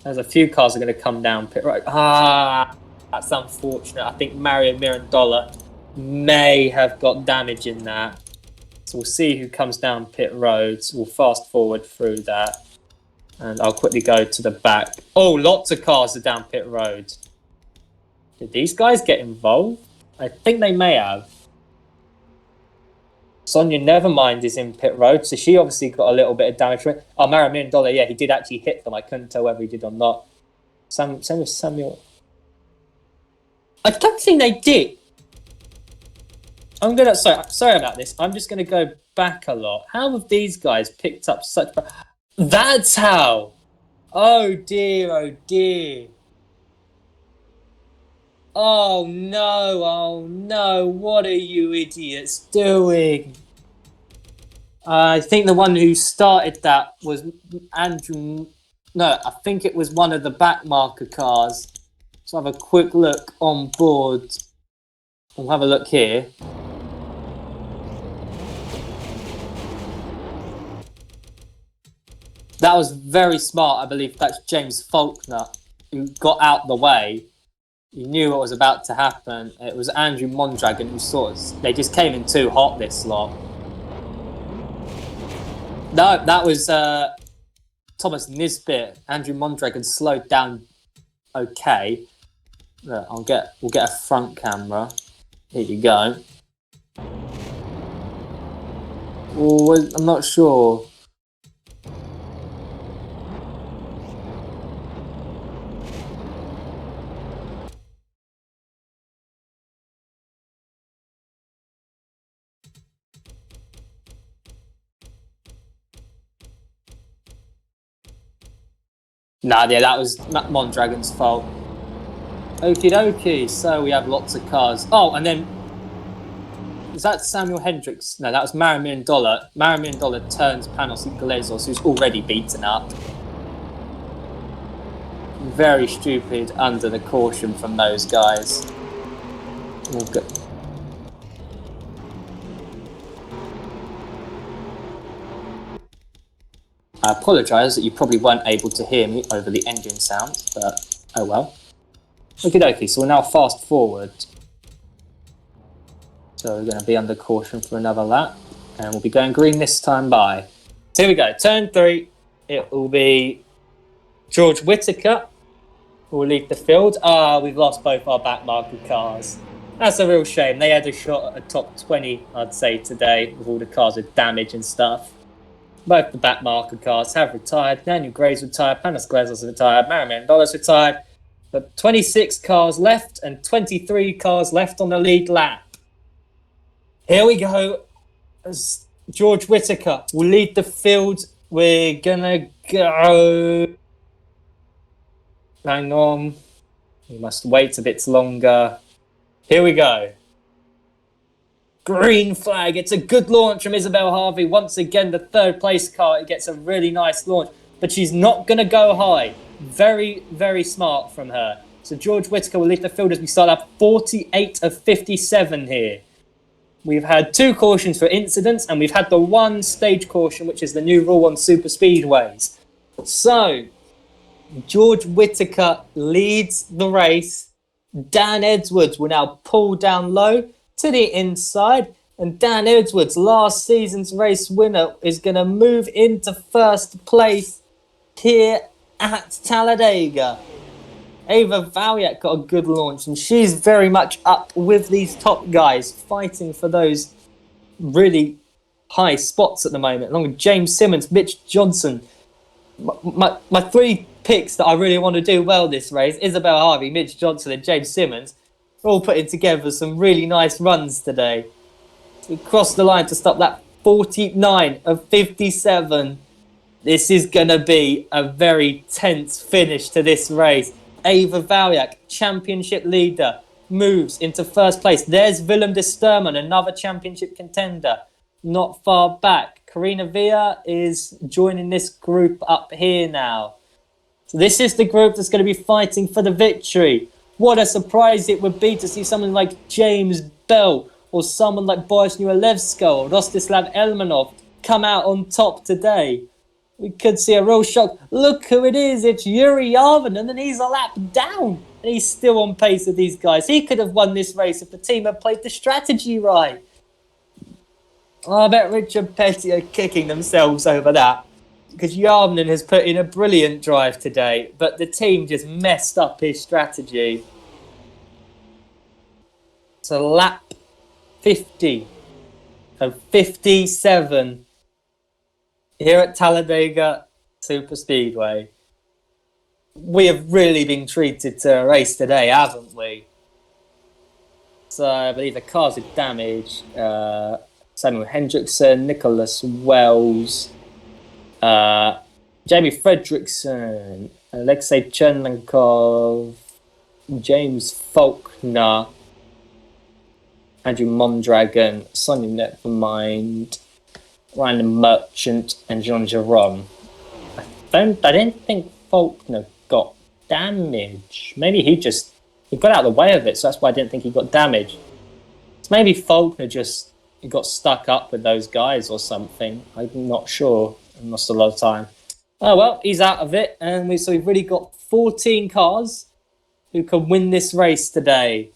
[SPEAKER 1] There's a few cars that are going to come down pit road. That's unfortunate. I think Mario Mirandola may have got damage in that. So we'll see who comes down pit roads. We'll fast forward through that. And I'll quickly go to the back. Oh, lots of cars are down pit road. Did these guys get involved? I think they may have. Sonia Nevermind is in pit road, so she obviously got a little bit of damage from it. Oh, Mario Mirandola, yeah, he did actually hit them. I couldn't tell whether he did or not. Same with Samuel. I don't think they did. Sorry about this. I'm just gonna go back a lot. How have these guys picked up such? That's how. Oh dear. Oh dear. Oh no. What are you idiots doing? I think the one who started that was Andrew. No, I think it was one of the back marker cars. So have a quick look on board. We'll have a look here. That was very smart. I believe that's James Faulkner who got out the way. He knew what was about to happen. It was Andrew Mondragon who saw it. They just came in too hot, this lot. No, that was Thomas Nisbet. Andrew Mondragon slowed down okay. Look, we'll get a front camera. Here you go. Oh, I'm not sure. Nah, yeah, that was Mondragon's fault. Okie dokie. So we have lots of cars. Oh, and then is that Samuel Hendricks? No, that was Marimin Dollar. Marimin Dollar turns Panos Iglesias, who's already beaten up. Very stupid under the caution from those guys. I apologise that you probably weren't able to hear me over the engine sound, but oh well. Okie dokie, so we'll now fast forward. So we're going to be under caution for another lap, and we'll be going green this time by. So here we go, turn 3. It will be George Whittaker who will lead the field. We've lost both our back marker cars. That's a real shame. They had a shot at a top 20, I'd say, today, with all the cars with damage and stuff. Both the back marker cars have retired. Daniel Gray's retired. Panos Iglesias retired. Marimin Dollar's retired. But 26 cars left and 23 cars left on the lead lap. Here we go. As George Whittaker will lead the field. We're gonna go. Hang on. We must wait a bit longer. Here we go. Green flag. It's a good launch from Isabel Harvey. Once again, the third place car. It gets a really nice launch. But she's not going to go high. Very, very smart from her. So George Whittaker will lead the field as we start up 48 of 57 here. We've had 2 cautions for incidents, and we've had the 1 stage caution, which is the new rule on super speedways. So, George Whittaker leads the race. Dan Edwards will now pull down low to the inside, and Dan Edwards, last season's race winner, is going to move into first place here at Talladega. Ava Valyak got a good launch, and she's very much up with these top guys, fighting for those really high spots at the moment, along with James Simmons, Mitch Johnson. My 3 picks that I really want to do well this race, Isabel Harvey, Mitch Johnson and James Simmons, are all putting together some really nice runs today. We crossed the line to stop that 49 of 57. This is going to be a very tense finish to this race. Ava Valyak, championship leader, moves into first place. There's Willem de Sturman, another championship contender, not far back. Karina Villa is joining this group up here now. So this is the group that's going to be fighting for the victory. What a surprise it would be to see someone like James Bell or someone like Boris Nualevska or Rostislav Elmanov come out on top today. We could see a real shock. Look who it is. It's Yuri Yarvin, and he's a lap down. And he's still on pace with these guys. He could have won this race if the team had played the strategy right. I bet Richard Petty are kicking themselves over that, because Yarvin has put in a brilliant drive today, but the team just messed up his strategy. So lap 50 of 57 here at Talladega Superspeedway. We have really been treated to a race today, haven't we? So I believe the cars with damage. Samuel Hendrickson, Nicholas Wells, Jamie Fredrickson, Alexei Chernenkov, James Faulkner, Andrew Mondragon, Sonia Nevermind, Ryan Merchant, and Jean Jerome. I didn't think Faulkner got damage. Maybe he got out of the way of it, so that's why I didn't think he got damage. So maybe Faulkner just got stuck up with those guys or something. I'm not sure. I lost a lot of time. Oh well, he's out of it, and we've really got 14 cars who can win this race today.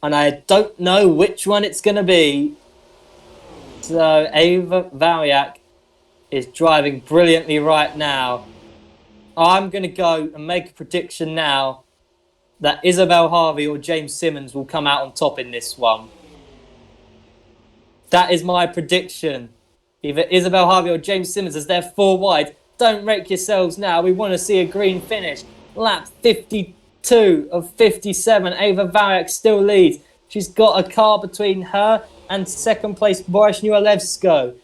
[SPEAKER 1] And I don't know which one it's going to be. So Ava Valyak is driving brilliantly right now. I'm going to go and make a prediction now that Isabel Harvey or James Simmons will come out on top in this one. That is my prediction. Either Isabel Harvey or James Simmons, as they're 4 wide. Don't wreck yourselves now. We want to see a green finish. Lap 52 of 57. Ava Variak still leads. She's got a car between her and second place Boris Nualevsko.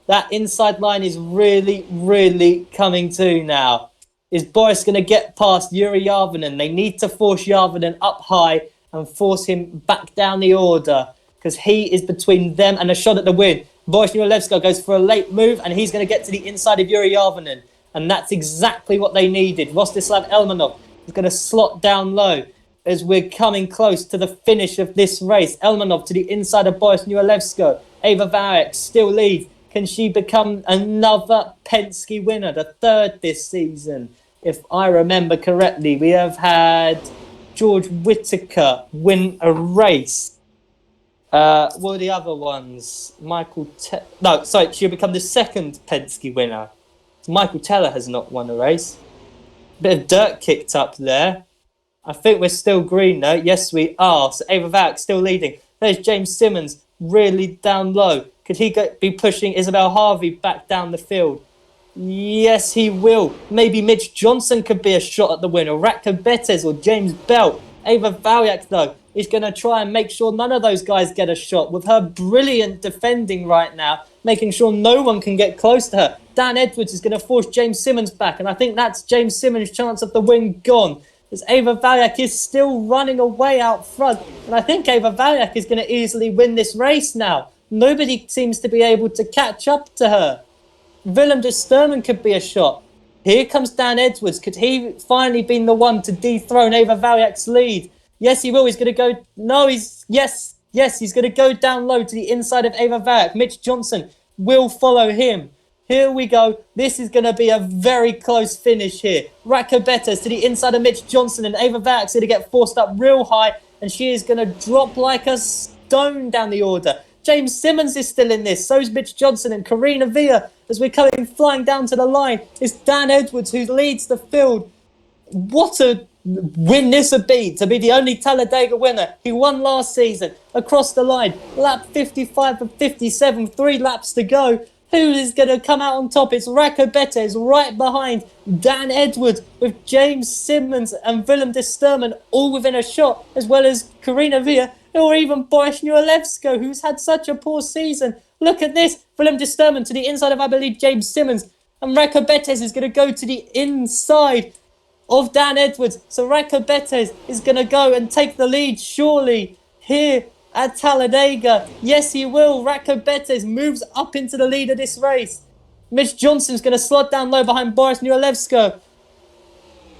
[SPEAKER 1] That inside line is really, really coming to now. Is Boris going to get past Yuri Yarvinen? They need to force Yarvinen up high and force him back down the order because he is between them and a shot at the win. Boris Nualevsko goes for a late move and he's going to get to the inside of Yuri Yarvinen. And that's exactly what they needed. Rostislav Elmanov is going to slot down low as we're coming close to the finish of this race. Elmanov to the inside of Boris Nualevsko. Ava Variak still leads. Can she become another Penske winner, the 3rd this season? If I remember correctly, we have had George Whittaker win a race. What were the other ones? She'll become the 2nd Penske winner. Michael Teller has not won a race. Bit of dirt kicked up there. I think we're still green though. Yes, we are. So Ava Variak still leading. There's James Simmons really down low. Could he be pushing Isabel Harvey back down the field? Yes, he will. Maybe Mitch Johnson could be a shot at the win, or Ratko Betez or James Belt. Ava Variak, though, is going to try and make sure none of those guys get a shot with her brilliant defending right now, making sure no one can get close to her. Dan Edwards is going to force James Simmons back, and I think that's James Simmons' chance of the win gone. As Ava Variak is still running away out front, and I think Ava Variak is going to easily win this race now. Nobody seems to be able to catch up to her. Willem de Sturman could be a shot. Here comes Dan Edwards. Could he finally be the one to dethrone Ava Variak's lead? Yes, he will. He's going to go... No, he's going to go down low to the inside of Ava Variak. Mitch Johnson will follow him. Here we go. This is going to be a very close finish here. Ratko Betez to the inside of Mitch Johnson, and Ava Variak's going to get forced up real high, and she is going to drop like a stone down the order. James Simmons is still in this. So is Mitch Johnson and Karina Villa. As we're coming flying down to the line, it's Dan Edwards who leads the field. What a win this would be, to be the only Talladega winner. He won last season across the line. Lap 55 of 57, 3 laps to go. Who is going to come out on top? It's Ratko Betez right behind Dan Edwards with James Simmons and Willem de Sturman all within a shot, as well as Karina Villa or even Boris Nualevsko, who's had such a poor season. Look at this. Willem de Sturman to the inside of, I believe, James Simmons. And Ratko Betez is going to go to the inside of Dan Edwards. So Ratko Betez is going to go and take the lead, surely, here at Talladega. Yes, he will. Ratko Betez moves up into the lead of this race. Mitch Johnson's going to slot down low behind Boris Nualevsko.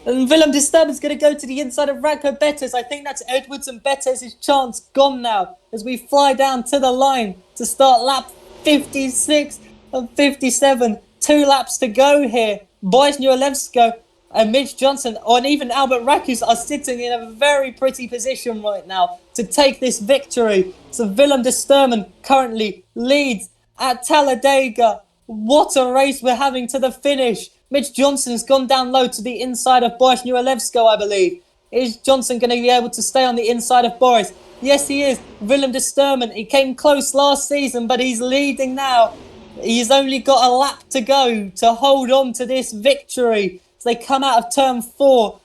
[SPEAKER 1] And Willem de Sturman's going to go to the inside of Ratko Betez. I think that's Edwards and Betez's chance gone now as we fly down to the line to start lap 56 of 57. 2 laps to go here. Boris Nualevsko and Mitch Johnson, and even Albert Rakus are sitting in a very pretty position right now to take this victory. So Willem de Sturman currently leads at Talladega. What a race we're having to the finish. Mitch Johnson's gone down low to the inside of Boris Nualevsko, I believe. Is Johnson going to be able to stay on the inside of Boris? Yes, he is. Willem de Sturman, he came close last season, but he's leading now. He's only got a lap to go to hold on to this victory. So they come out of turn 4,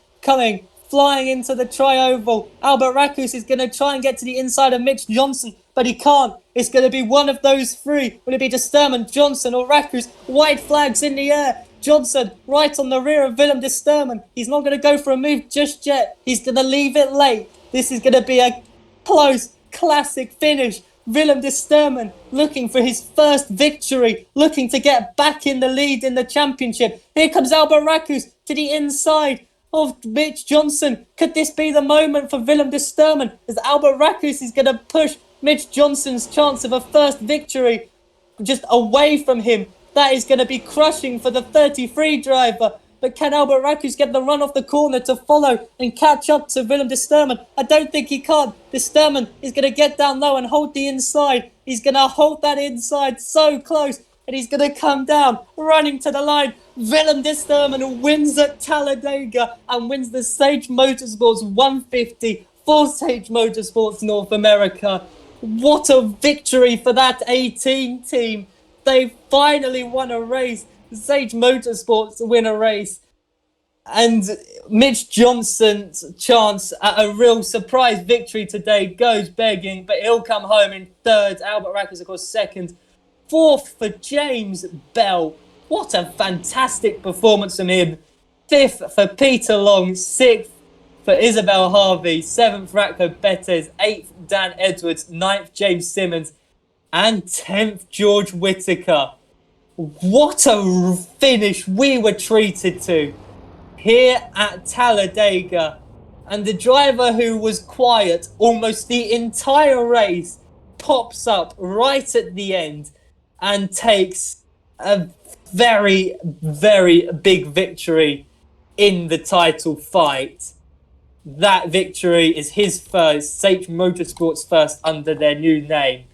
[SPEAKER 1] flying into the tri-oval. Albert Rakus is going to try and get to the inside of Mitch Johnson, but he can't. It's going to be one of those 3. Will it be de Sturman, Johnson or Rakus? White flags in the air. Johnson right on the rear of Willem de Sturman. He's not going to go for a move just yet. He's going to leave it late. This is going to be a close, classic finish. Willem de Sturman looking for his first victory, looking to get back in the lead in the championship. Here comes Albert Rakus to the inside of Mitch Johnson. Could this be the moment for Willem de Sturman as Albert Rakus is going to push Mitch Johnson's chance of a first victory just away from him? That is going to be crushing for the 33 driver. But can Albert Rakus get the run off the corner to follow and catch up to Willem de Sturman? I don't think he can. De Sturman is going to get down low and hold the inside. He's going to hold that inside so close. and he's going to come down, running to the line. Willem de Sturman wins at Talladega and wins the Sage Motorsports 150 for Sage Motorsports North America. What a victory for that 18 team. They finally won a race. Sage Motorsports win a race. And Mitch Johnson's chance at a real surprise victory today goes begging, but he'll come home in third. Albert Rackers, of course, second. Fourth for James Bell. What a fantastic performance from him. Fifth for Peter Long. Sixth for Isabel Harvey. Seventh, Ratko Bettes. Eighth, Dan Edwards. Ninth, James Simmons. And 10th, George Whittaker. What a finish we were treated to here at Talladega. And the driver who was quiet almost the entire race pops up right at the end and takes a very, very big victory in the title fight. That victory is his first, Sage Motorsports' first under their new name.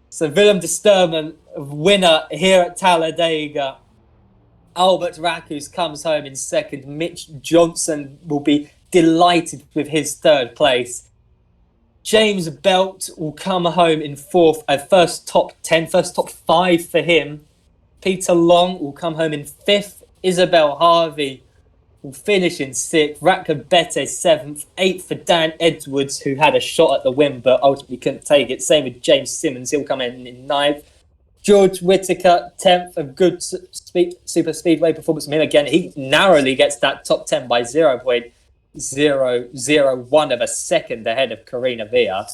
[SPEAKER 1] So Willem de Sturman, winner here at Talladega. Albert Rakus comes home in second. Mitch Johnson will be delighted with his third place. James Belt will come home in fourth, a first top 10, first top 5 for him. Peter Long will come home in fifth. Isabel Harvey will finish in sixth. Ratko Bettes seventh. Eighth for Dan Edwards, who had a shot at the win but ultimately couldn't take it. Same with James Simmons, he'll come in ninth. George Whittaker, 10th, a good super speedway performance from him. Again, he narrowly gets that top 10 by 0.001 of a second ahead of Karina Villa.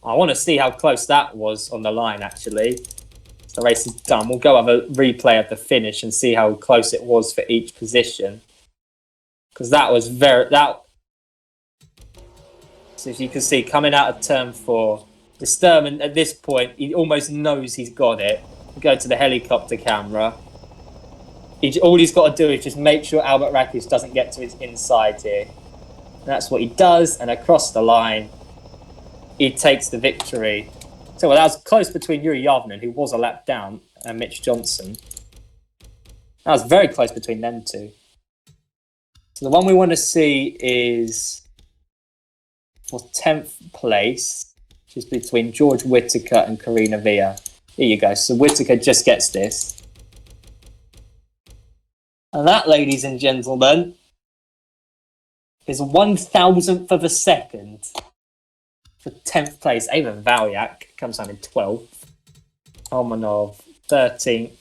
[SPEAKER 1] I want to see how close that was on the line, actually. The race is done. We'll go have a replay of the finish and see how close it was for each position. Because that was So as you can see, coming out of turn 4, the Sturman, at this point, he almost knows he's got it. Go to the helicopter camera. All he's got to do is just make sure Albert Rakus doesn't get to his inside here. And that's what he does, and across the line, he takes the victory. So that was close between Yuri Yavnen, who was a lap down, and Mitch Johnson. That was very close between them two. So the one we want to see is for 10th place. Which is between George Whittaker and Karina Villa. Here you go. So Whittaker just gets this. And that, ladies and gentlemen, is 1,000th of a second for 10th place. Ava Valyak comes home in 12th. Omanov, 13th.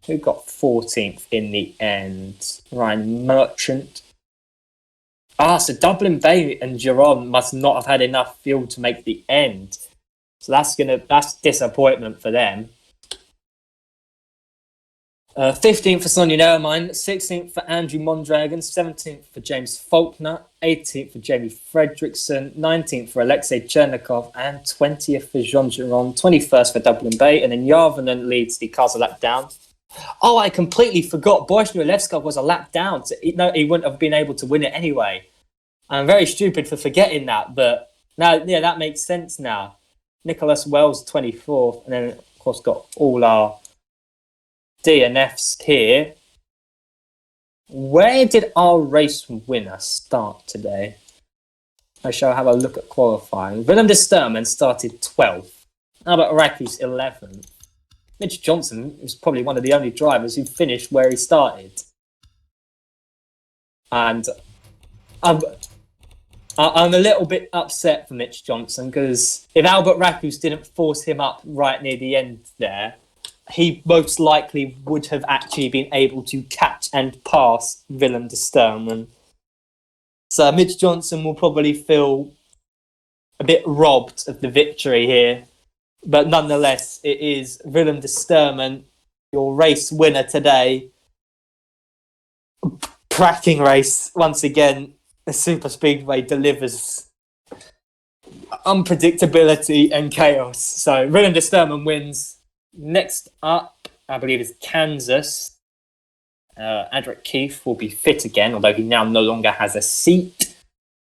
[SPEAKER 1] Who got 14th in the end? Ryan Merchant. So Dublin Bay and Giron must not have had enough fuel to make the end. So that's disappointment for them. 15th for Sonia Nermine, 16th for Andrew Mondragon, 17th for James Faulkner, 18th for Jamie Fredrickson, 19th for Alexei Chernikov, and 20th for Jean Giron, 21st for Dublin Bay, and then Yarvanen leads the cars a lap down. Oh, I completely forgot. Borishnylevska was a lap down. So he wouldn't have been able to win it anyway. I'm very stupid for forgetting that, but now, yeah, that makes sense now. Nicholas Wells, 24th, and then, of course, got all our DNFs here. Where did our race winner start today? I shall have a look at qualifying. Willem de Sturman started 12th. Albert Rakus, 11th. Mitch Johnson was probably one of the only drivers who finished where he started. And I'm a little bit upset for Mitch Johnson because if Albert Rakus didn't force him up right near the end there, he most likely would have actually been able to catch and pass Willem de Sturman. So Mitch Johnson will probably feel a bit robbed of the victory here. But nonetheless, it is Willem de Sturman, your race winner today. Cracking race. Once again, the Super Speedway delivers unpredictability and chaos. So Willem de Sturman wins. Next up, I believe, is Kansas. Adric Keith will be fit again, although he now no longer has a seat.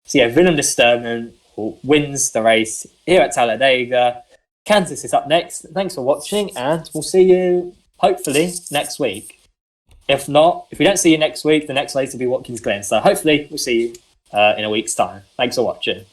[SPEAKER 1] So yeah, Willem de Sturman wins the race here at Talladega. Kansas is up next. Thanks for watching, and we'll see you hopefully next week. If not, if we don't see you next week, the next race will be Watkins Glen. So hopefully we'll see you in a week's time. Thanks for watching.